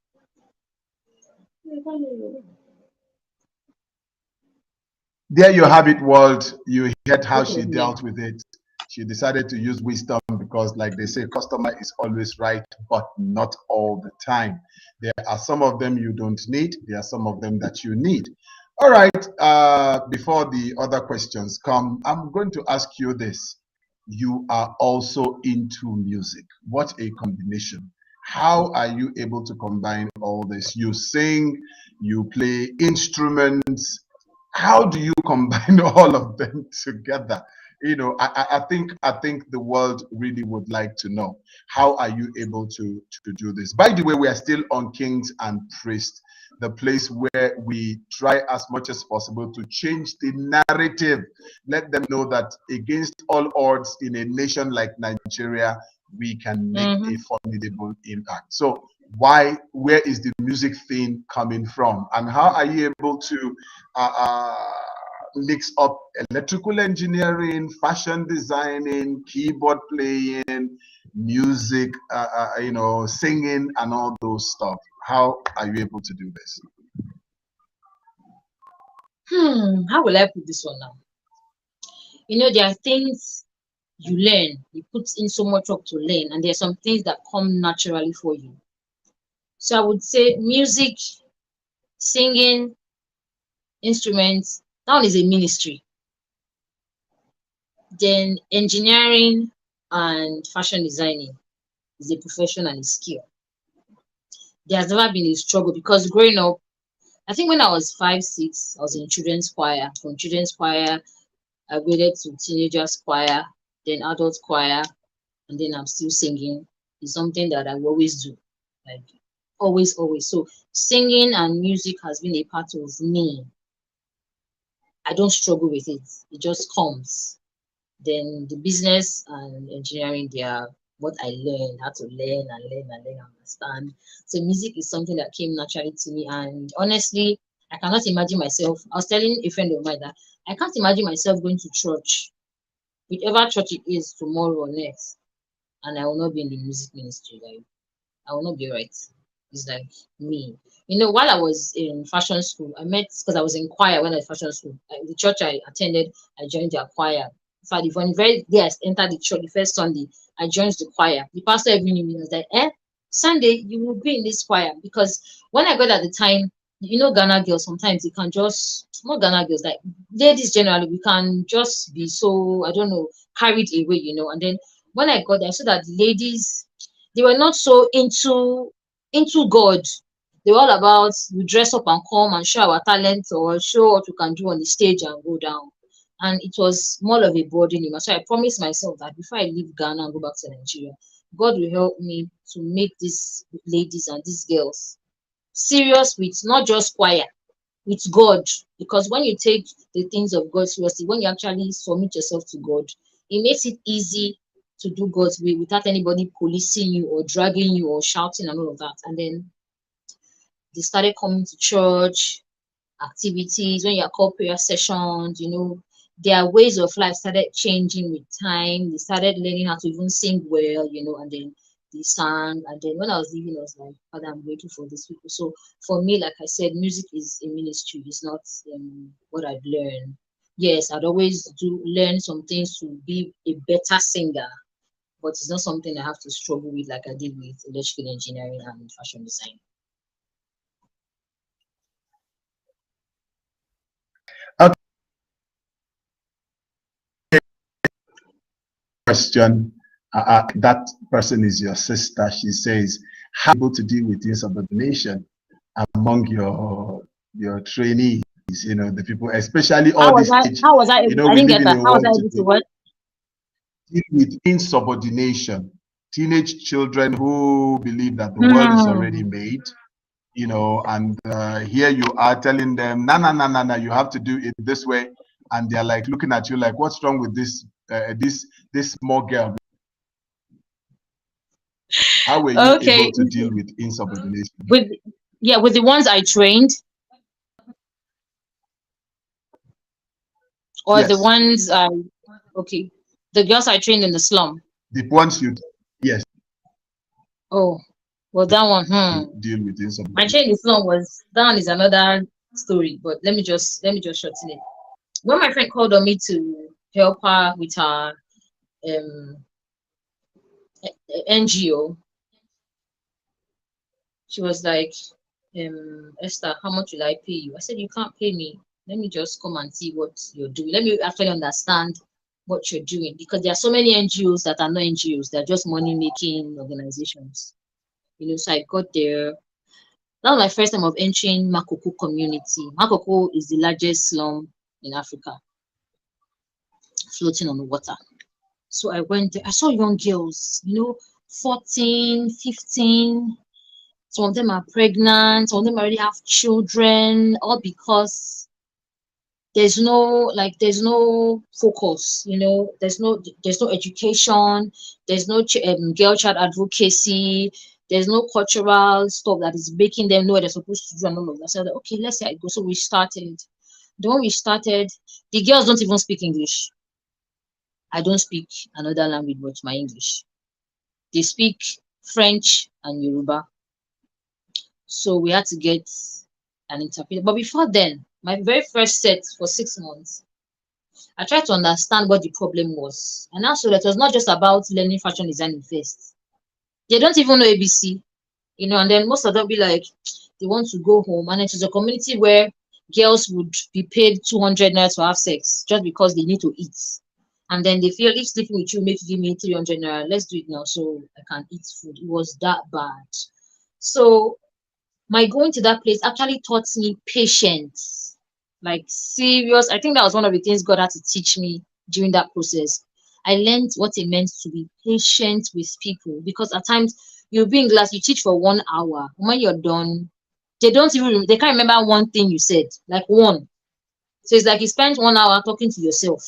There you have it, world. You heard how No she problem. dealt with it. She decided to use wisdom because, like they say, customer is always right, but not all the time. There are some of them you don't need. There are some of them that you need. All right. Before the other questions come, I'm going to ask you this. You are also into music. What a combination. How are you able to combine all this? You sing, you play instruments. How do you combine all of them together? I think the world really would like to know, how are you able to do this? By the way, we are still on Kings and Priests, the place where we try as much as possible to change the narrative. Let them know that against all odds in a nation like Nigeria, we can make a formidable impact. So where is the music thing coming from, and how are you able to mix up electrical engineering, fashion designing, keyboard playing, music, singing, and all those stuff? How are you able to do this? How will I put this one now? There are things you learn. You put in so much work to learn, and there are some things that come naturally for you. So I would say music, singing, instruments, that one is a ministry. Then engineering and fashion designing is a profession and a skill. There has never been a struggle because growing up, I think when I was 5, 6, I was in children's choir. From children's choir, I graded to teenagers choir, then adult choir, and then I'm still singing. It's something that I will always do, like always, always. So singing and music has been a part of me. I don't struggle with it. It just comes. Then the business and engineering, they are what I learned, how to learn and learn and learn and understand. So music is something that came naturally to me. And honestly, I cannot imagine myself. I was telling a friend of mine that I can't imagine myself going to church, whichever church it is, tomorrow or next, and I will not be in the music ministry. Like, I will not be right. It's like me. While I was in fashion school, I met, because I was in choir when I was in fashion school. The church I attended, I joined their choir. In fact, the very day I entered the church, the first Sunday, I joined the choir. The pastor even knew me. I was like, Sunday, you will be in this choir. Because when I got at the time, Ghana girls sometimes they can just not Ghana girls, like ladies generally, we can just be so, I don't know, carried away, And then when I got there, I saw that the ladies, they were not so into God. They were all about we dress up and come and show our talent or show what we can do on the stage and go down. And it was more of a burden. So I promised myself that before I leave Ghana and go back to Nigeria, God will help me to make these ladies and these girls serious with not just choir, with God. Because when you take the things of God seriously, when you actually submit yourself to God, it makes it easy to do God's way without anybody policing you or dragging you or shouting and all of that. And then they started coming to church, activities, when you are called prayer sessions, their ways of life started changing with time. They started learning how to even sing well, and then they sang. And then when I was leaving, I was like, Father, I'm grateful for these people. So for me, like I said, music is a ministry. It's not what I've learned. Yes, I'd always do learn some things to be a better singer, but it's not something I have to struggle with like I did with electrical engineering and fashion design. Okay. Question. That person is your sister. She says, how able to deal with insubordination among your trainees, the people, especially all this age. How was I able, I We didn't live get in that. a How was world I able to today what? deal with insubordination. Teenage children who believe that the world is already Hmm. made, and here you are telling them, no, no, no, no, no, you have to do it this way, and they're like looking at you like, what's wrong with this small girl? How were you Okay. able to deal with insubordination? With with the ones I trained, or the Yes, ones I okay, the girls I trained in the slum. the ones you, yes, Oh, well that one, deal with my insubordination. train in the slum was that one is another story. But let me just shorten it. When my friend called on me to help her with her um NGO, she was like, Esther, how much will I pay you? I said, you can't pay me. Let me just come and see what you're doing. Let me actually understand what you're doing, because there are so many NGOs that are not NGOs. They're just money making organizations. So I got there. That was my first time of entering Makoko community. Makoko is the largest slum in Africa, floating on the water. So I went there. I saw young girls, 14, 15. Some of them are pregnant, some of them already have children, all because there's no focus, there's no education, there's no girl child advocacy, there's no cultural stuff that is making them know what they're supposed to do and all of that. So like, okay, let's say I go. So we started. The one we started, the girls don't even speak English. I don't speak another language but my English. They speak French and Yoruba. So we had to get an interpreter. But before then, my very first set for 6 months, I tried to understand what the problem was. And also that was not just about learning fashion design first. They don't even know ABC, and then most of them be like, they want to go home. And it is a community where girls would be paid 200 naira to have sex just because they need to eat. And then they feel if sleeping with you make you give me 300 naira, let's do it now so I can eat food. It was that bad. So my going to that place actually taught me patience, like serious. I think that was one of the things God had to teach me during that process. I learned what it meant to be patient with people, because at times you'll be in class, you teach for 1 hour. When you're done, they can't remember one thing you said, like one. So it's like you spent 1 hour talking to yourself.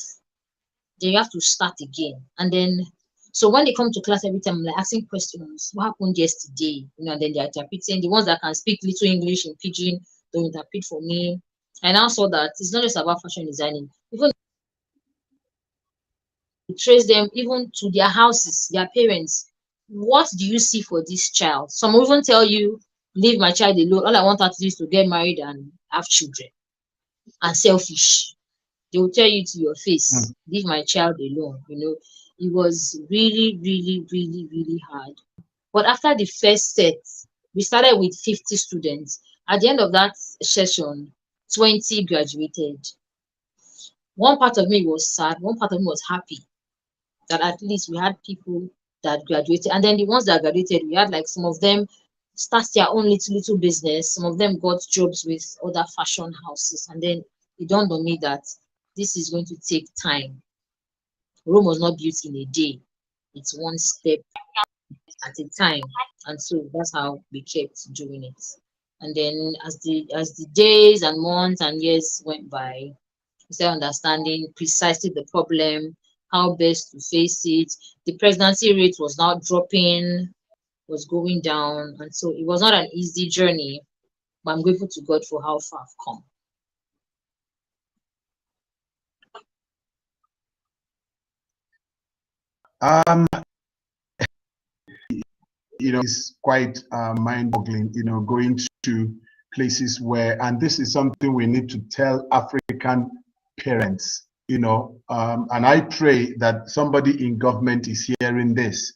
Then you have to start again. And then, so when they come to class every time, I'm like asking questions. What happened yesterday? And then they're interpreting. The ones that can speak little English in pidgin, they'll interpret for me. And I now saw that it's not just about fashion designing. Even trace them even to their houses, their parents. What do you see for this child? Some will even tell you, leave my child alone. All I want her to do is to get married and have children, and selfish. They will tell you to your face, Mm. leave my child alone. It was really, really, really, really hard. But after the first set, we started with 50 students. At the end of that session, 20 graduated. One part of me was sad, one part of me was happy that at least we had people that graduated. And then the ones that graduated, we had like some of them start their own little business. Some of them got jobs with other fashion houses. And then it dawned on me that this is going to take time. Rome was not built in a day. It's one step at a time. And so that's how we kept doing it. And then as the days and months and years went by, we started understanding precisely the problem, how best to face it. The pregnancy rate was now dropping, was going down, and so it was not an easy journey. But I'm grateful to God for how far I've come. Um, it's quite mind-boggling, going to places where, and this is something we need to tell African parents, and I pray that somebody in government is hearing this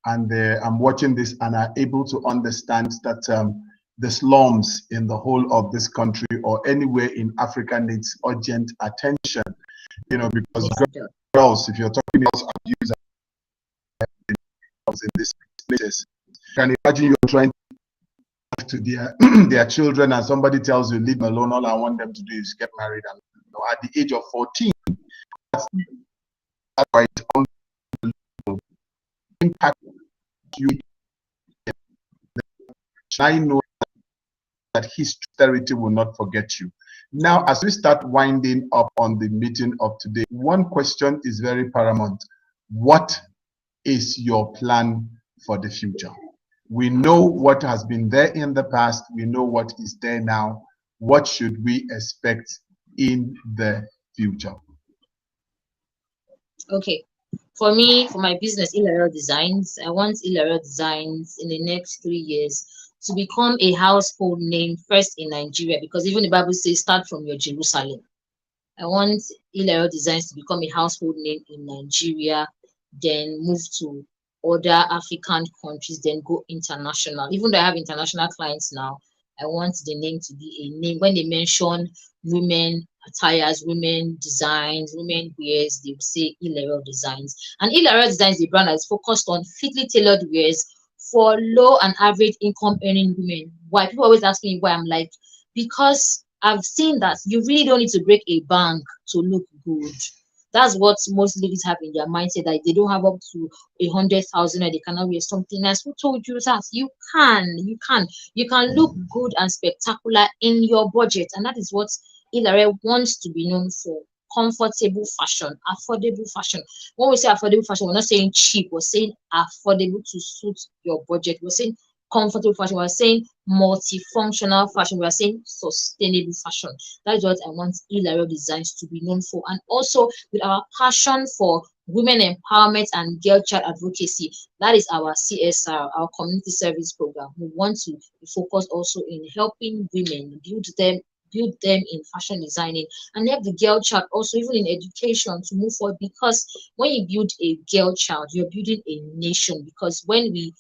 and I'm watching this and are able to understand that the slums in the whole of this country or anywhere in Africa needs urgent attention, because Yes, girls, if you're talking about abuse in these places, can you imagine you're trying to their their children and somebody tells you leave them alone, all I want them to do is get married, and at the age of 14, that's quite impact you. I know that history will not forget you. Now, as we start winding up on the meeting of today, one question is very paramount. What is your plan for the future? We know what has been there in the past. We know what is there now. What should we expect in the future? Okay. For me, for my business, Ilario Designs, I want Ilario Designs in the next 3 years to become a household name first in Nigeria, because even the Bible says, start from your Jerusalem. I want Ilario Designs to become a household name in Nigeria, then move to other African countries, then go international. Even though I have international clients now, I want the name to be a name. When they mention women attires, women designs, women wears, they will say Ilario Designs. And Ilario Designs, the brand that is focused on fitly tailored wears for low and average income earning women. Why? People always ask me why. I'm like, because I've seen that you really don't need to break a bank to look good. That's what most ladies have in their mindset, that they don't have up to 100,000 and they cannot wear something else. Who told you that? You can look good and spectacular in your budget, and that is what Ilare wants to be known for. Comfortable fashion, affordable fashion. When we say affordable fashion, we're not saying cheap, we're saying affordable to suit your budget. We're saying comfortable fashion, we're saying multifunctional fashion, we're saying sustainable fashion. That is what I want Ilario Designs to be known for. And also with our passion for women empowerment and girl child advocacy, that is our CSR, our community service program. We want to focus also in helping women build them in fashion designing, and help the girl child also even in education to move forward, because when you build a girl child, you're building a nation. Because when we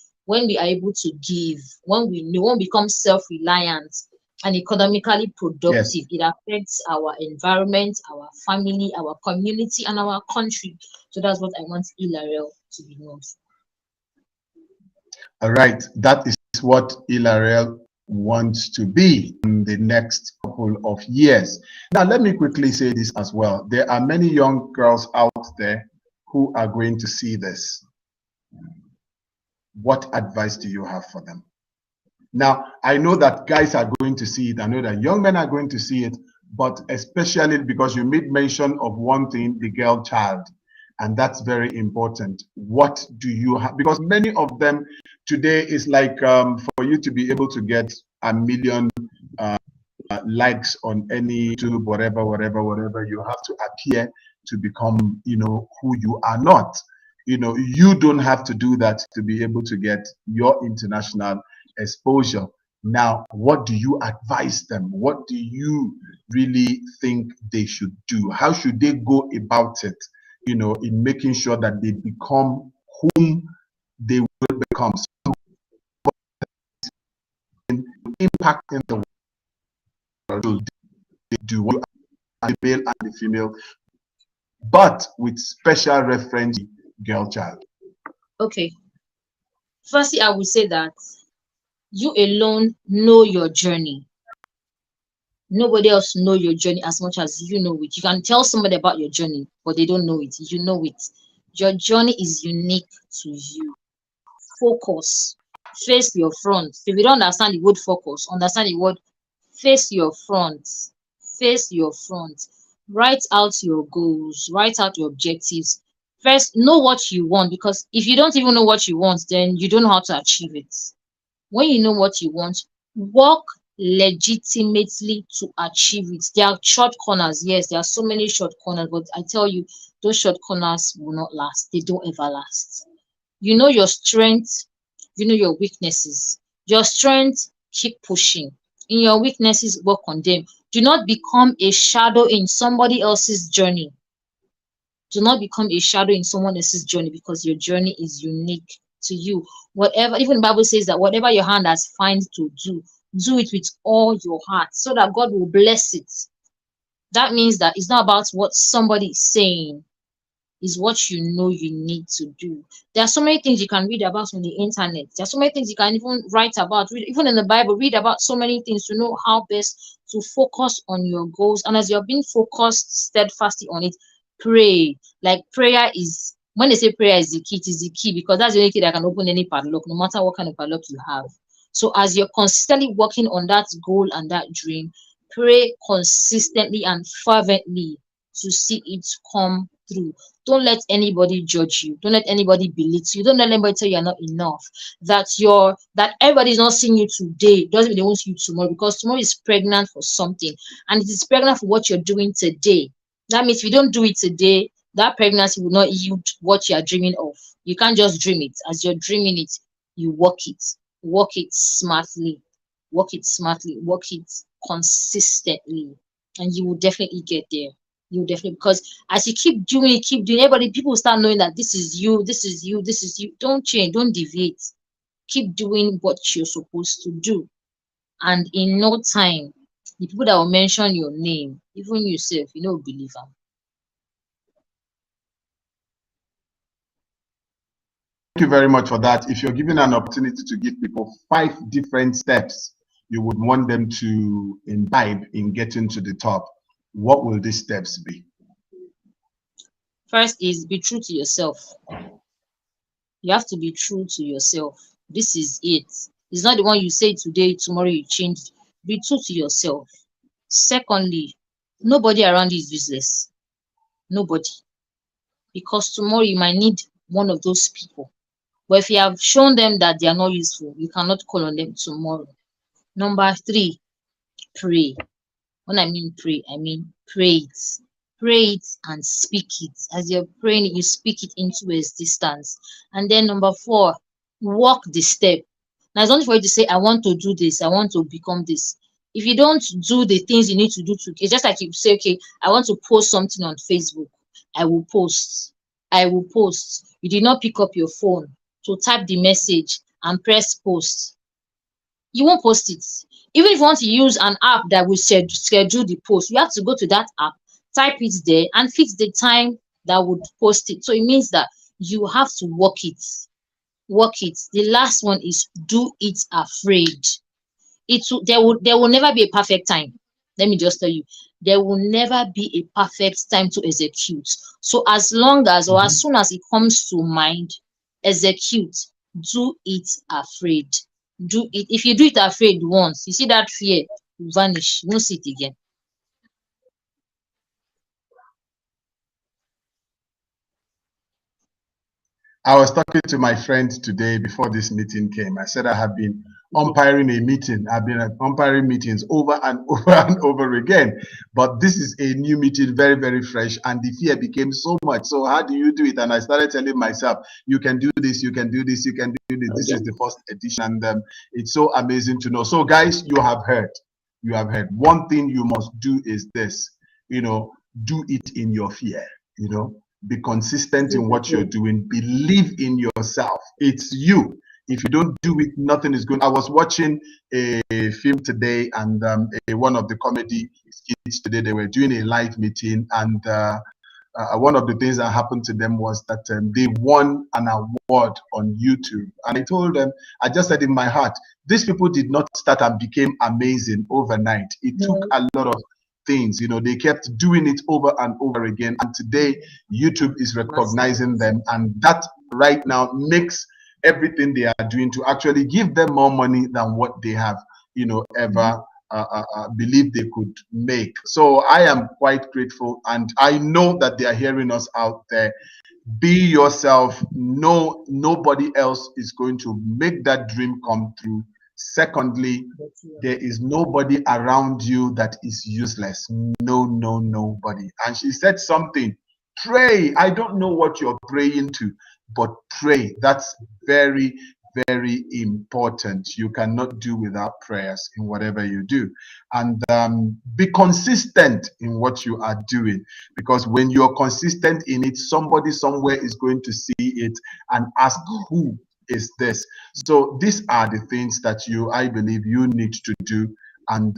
are able to give, when we become self-reliant and economically productive, Yes. it affects our environment, our family, our community, and our country. So that's what I want Ilario to be known for. All right, that is what Ilarel wants to be in the next couple of years. Now, let me quickly say this as well. There are many young girls out there who are going to see this. What advice do you have for them? Now, I know that guys are going to see it. I know that young men are going to see it, but especially because you made mention of one thing, the girl child. And that's very important. What do you have? Because many of them today is like for you to be able to get 1 million likes on any YouTube, whatever, you have to appear to become, who you are not. You don't have to do that to be able to get your international exposure. Now, what do you advise them? What do you really think they should do? How should they go about it, in making sure that they become whom they will become? So, impact in the world. will do what the male and the female, but with special reference to girl child. Okay. Firstly, I would say that you alone know your journey. Nobody else know your journey as much as you know it. You can tell somebody about your journey, but they don't know it. You know it. Your journey is unique to you. Focus. Face your front. If you don't understand the word focus, understand the word face your front. Face your front. Write out your goals. Write out your objectives. First, know what you want, because if you don't even know what you want, then you don't know how to achieve it. When you know what you want, work legitimately to achieve it. There are short corners. Yes, there are so many short corners, but I tell you, those short corners will not last. They don't ever last. You know your strength, you know your weaknesses. Your strength, keep pushing. In your weaknesses, work on them. Do not become a shadow in somebody else's journey. Do not become a shadow in someone else's journey, because your journey is unique to you. Whatever, even the Bible says that whatever your hand has found to do, do it with all your heart, so that God will bless it. That means that it's not about what somebody is saying, is what you know you need to do. There are so many things you can read about on the internet. There are so many things you can even write about. Even in the Bible, read about so many things to know how best to focus on your goals. And as you're being focused steadfastly on it, pray. Like, prayer is, when they say prayer is the key, it is the key, because that's the only key that can open any padlock, no matter what kind of padlock you have. So as you're consistently working on that goal and that dream, pray consistently and fervently to see it come through. Don't let anybody judge you. Don't let anybody belittle you. Don't let anybody tell you you're not enough. That everybody is not seeing you today doesn't mean they won't see you tomorrow, because tomorrow is pregnant for something, and it is pregnant for what you're doing today. That means if you don't do it today, that pregnancy will not yield what you are dreaming of. You can't just dream it. As you're dreaming it, you work it. Work it smartly. Work it smartly. Work it consistently, and you will definitely get there. You definitely, because as you keep doing it, everybody, people will start knowing that this is you, this is you, this is you. Don't change, don't deviate. Keep doing what you're supposed to do, and in no time, the people that will mention your name, even yourself, you know, believe them. Thank you very much for that. If you're given an opportunity to give people 5 different steps you would want them to imbibe in getting to the top, what will these steps be? First is be true to yourself. You have to be true to yourself. This is it. It's not the one you say today, tomorrow you change. Be true to yourself. Secondly, nobody around you is useless. Nobody. Because tomorrow you might need one of those people. But if you have shown them that they are not useful, you cannot call on them tomorrow. Number 3, pray. When I mean pray, I mean pray it. Pray it and speak it. As you're praying it, you speak it into existence. And then number 4, walk the step. Now, it's only for you to say, I want to do this, I want to become this. If you don't do the things you need to do, it's just like you say, okay, I want to post something on Facebook. I will post. I will post. You did not pick up your phone to type the message and press post. You won't post it. Even if you want to use an app that will schedule the post, you have to go to that app, type it there, and fix the time that would post it. So it means that you have to work it. Work it. The last one is do it afraid. There will never be a perfect time. Let me just tell you, there will never be a perfect time to execute. So as long as, or as soon as it comes to mind, execute. Do it afraid. Do it. If you do it afraid once, you see that fear vanish. You won't see it again. I was talking to my friend today before this meeting came. I said I have been umpiring a meeting. I've been umpiring meetings over and over and over again. But this is a new meeting, very, very fresh. And the fear became so much. So how do you do it? And I started telling myself, you can do this, you can do this, you can do this. This is the first edition. And it's so amazing to know. So guys, you have heard. You have heard. One thing you must do is this, do it in your fear, be consistent in what you're doing. Believe in yourself. It's you. If you don't do it, nothing is going. I was watching a film today, and one of the comedy skits today, they were doing a live meeting, and one of the things that happened to them was that they won an award on YouTube. And I told them, I just said in my heart, these people did not start and became amazing overnight. It took a lot of things, they kept doing it over and over again. And today, YouTube is recognizing them. And that right now makes everything they are doing to actually give them more money than what they have, ever believe they could make. So I am quite grateful, and I know that they are hearing us out there. Be yourself. No, nobody else is going to make that dream come true. Secondly, there is nobody around you that is useless. No, no, nobody. And she said something. Pray. I don't know what you're praying to, but pray. That's very, very important. You cannot do without prayers in whatever you do. And be consistent in what you are doing, because when you're consistent in it, somebody somewhere is going to see it and ask, who is this? So these are the things that I believe you need to do. And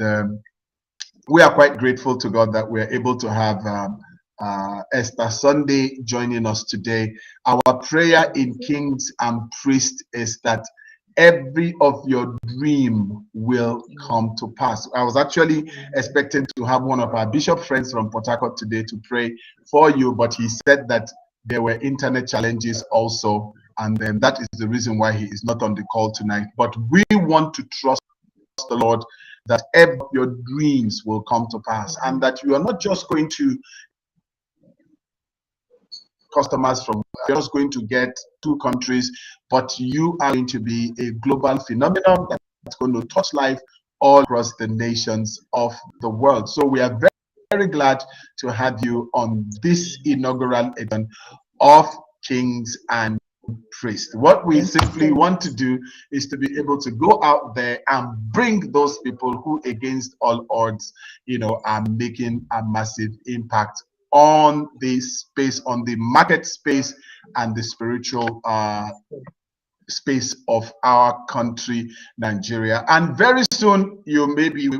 we are quite grateful to God that we're able to have Esther Sunday joining us today. Our prayer in Kings and Priests is that every of your dream will come to pass. I was actually expecting to have one of our bishop friends from Port Harcourt today to pray for you, but he said that there were internet challenges also, and then that is the reason why he is not on the call tonight. But we want to trust the Lord that every of your dreams will come to pass, and that you are not just going to customers from just going to get 2 countries, but you are going to be a global phenomenon that's going to touch life all across the nations of the world. So we are very, very glad to have you on this inaugural edition of Kings and Priests. What we simply want to do is to be able to go out there and bring those people who, against all odds, are making a massive impact on the space, on the market space, and the spiritual space of our country, Nigeria. And very soon, maybe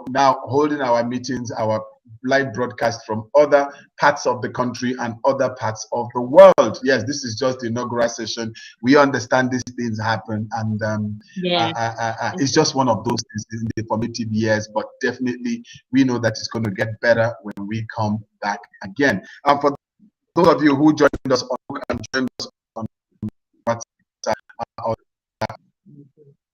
now holding our meetings, our live broadcast from other parts of the country and other parts of the world. Yes, this is just the inaugural session. We understand these things happen, and it's just one of those things in the formative years, but definitely we know that it's going to get better when we come back again. And for those of you who joined us on and joined us on WhatsApp or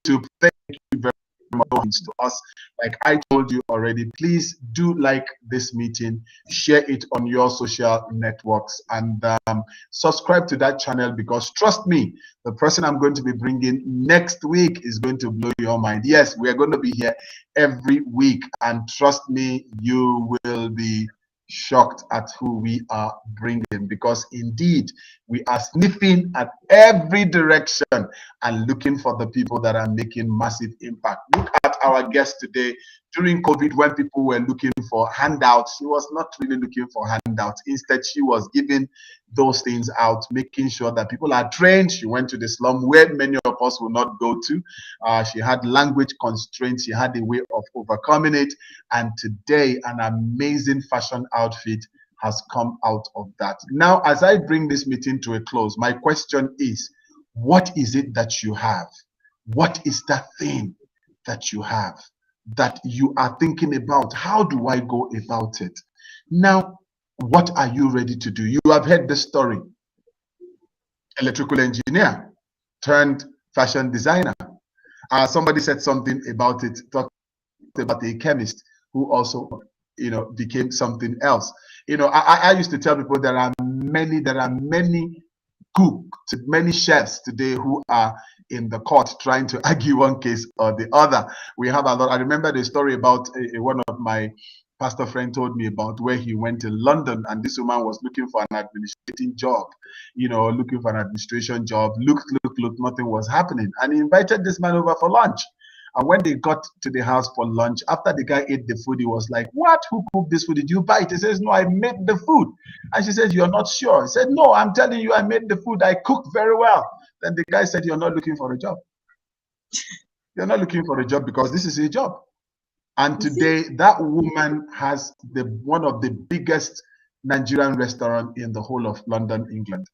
YouTube, thank you very much to us. Like I told you already, please do like this meeting, share it on your social networks, and subscribe to that channel, because trust me, the person I'm going to be bringing next week is going to blow your mind. Yes, we are going to be here every week, and trust me, you will be shocked at who we are bringing, because indeed we are sniffing at every direction and looking for the people that are making massive impact. Look at our guest today. During COVID, when people were looking for handouts, she was not really looking for handouts. Instead, she was giving those things out, making sure that people are trained. She went to the slum where many of us will not go to. She had language constraints. She had a way of overcoming it. And today, an amazing fashion outfit has come out of that. Now, as I bring this meeting to a close, my question is, what is it that you have? What is that thing that you have that you are thinking about? How do I go about it? Now, what are you ready to do? You have heard the story. Electrical engineer turned fashion designer. Somebody said something about it, talked about a chemist who also, became something else. I used to tell people there are many cooks, many chefs today who are in the court trying to argue one case or the other. We have a lot. I remember the story about one of my pastor friend told me about where he went to London, and this woman was looking for an administrating job, looking for an administration job. Look, nothing was happening. And he invited this man over for lunch. And when they got to the house for lunch, after the guy ate the food, he was like, "What? Who cooked this food? Did you buy it?" He says, "No, I made the food." And she says, "You're not sure?" He said, "No, I'm telling you, I made the food. I cooked very well." Then the guy said, you're not looking for a job. You're not looking for a job because this is a job. And today, that woman has one of the biggest Nigerian restaurants in the whole of London, England.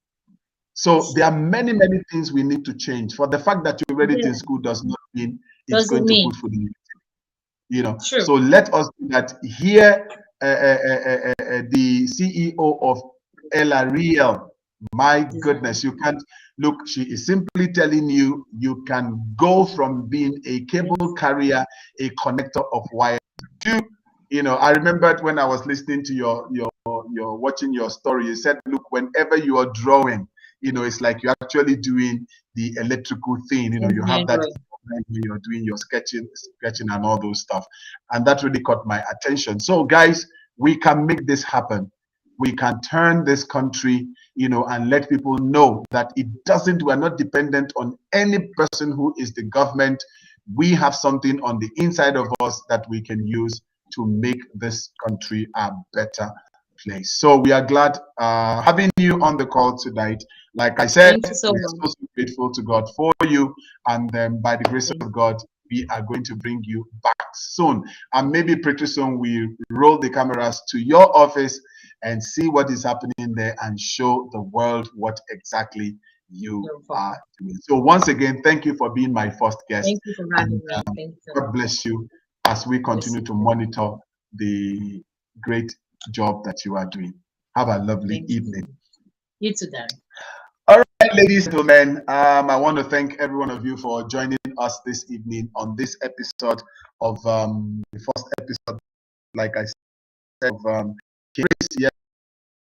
So there are many, many things we need to change. For the fact that you read it in school does not mean it's going to put food in your table. You know. True. So let us do that. Here, the CEO of Ella Real, my goodness, you can't look. She is simply telling you you can go from being a cable carrier, a connector of wire, to, you know. I remembered when I was listening to your watching your story. You said, look, whenever you are drawing, you know, it's like you're actually doing the electrical thing. You know, you have that when you're doing your sketching and all those stuff, and that really caught my attention. So, guys, we can make this happen. We can turn this country, you know, and let people know that we're not dependent on any person who is the government. We have something on the inside of us that we can use to make this country a better place. So we are glad having you on the call tonight. Like I said, we're so grateful to God for you, and then by the grace of God, we are going to bring you back soon. And maybe pretty soon we roll the cameras to your office and see what is happening there and show the world what exactly you are doing. So once again, thank you for being my first guest. Thank you for having me. God bless you as we continue to monitor the great job that you are doing. Have a lovely evening. You too, Dan. All right, ladies and gentlemen, I want to thank every one of you for joining us this evening on this episode of the first episode, like I said, of Yes,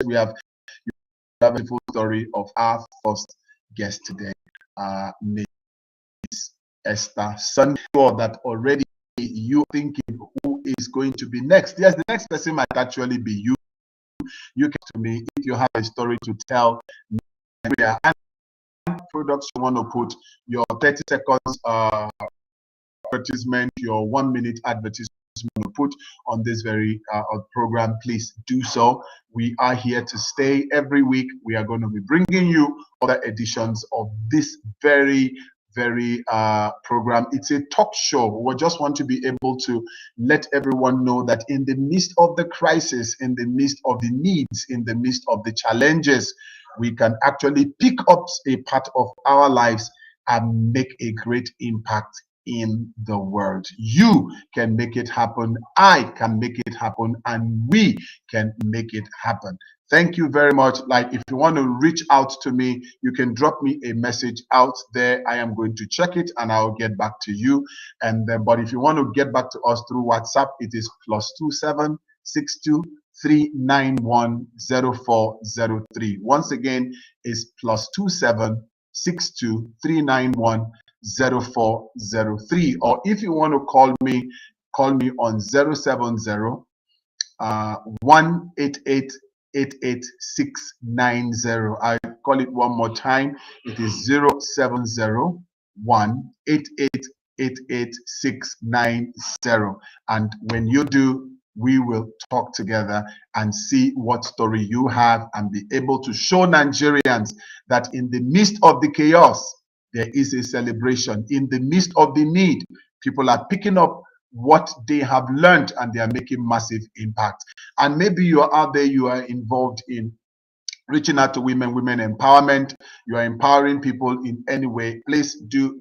we have a beautiful story of our first guest today, Miss Esther Sunday. That already you thinking who is going to be next. Yes, the next person might actually be you. You come to me if you have a story to tell. And products you want to put your 30 seconds advertisement, your 1 minute advertisement to put on this very program, please do so. We are here to stay every week. We are going to be bringing you other editions of this very program. It's a talk show. We just want to be able to let everyone know that in the midst of the crisis, in the midst of the needs, in the midst of the challenges, we can actually pick up a part of our lives and make a great impact in the world. You can make it happen. I can make it happen, and we can make it happen. Thank you very much. Like, if you want to reach out to me, you can drop me a message out there. I am going to check it and I'll get back to you. And then, but if you want to get back to us through WhatsApp, it is +27 62 391 0403. Once again, is +27 62 391 0403. Or if you want to call me on 070 188 88690. I call it one more time. It is 070 188 88690. And when you do, we will talk together and see what story you have and be able to show Nigerians that in the midst of the chaos, there is a celebration. In the midst of the need, people are picking up what they have learned and they are making massive impact. And maybe you are out there, you are involved in reaching out to women empowerment, you are empowering people in any way. Please do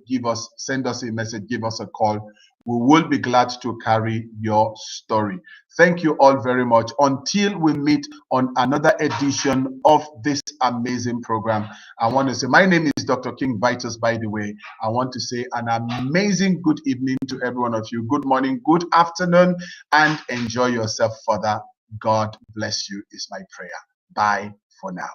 send us a message, give us a call. We will be glad to carry your story. Thank you all very much. Until we meet on another edition of this amazing program, I want to say, my name is Dr. King Vitus, by the way. I want to say an amazing good evening to every one of you. Good morning, good afternoon, and enjoy yourself further. God bless you is my prayer. Bye for now.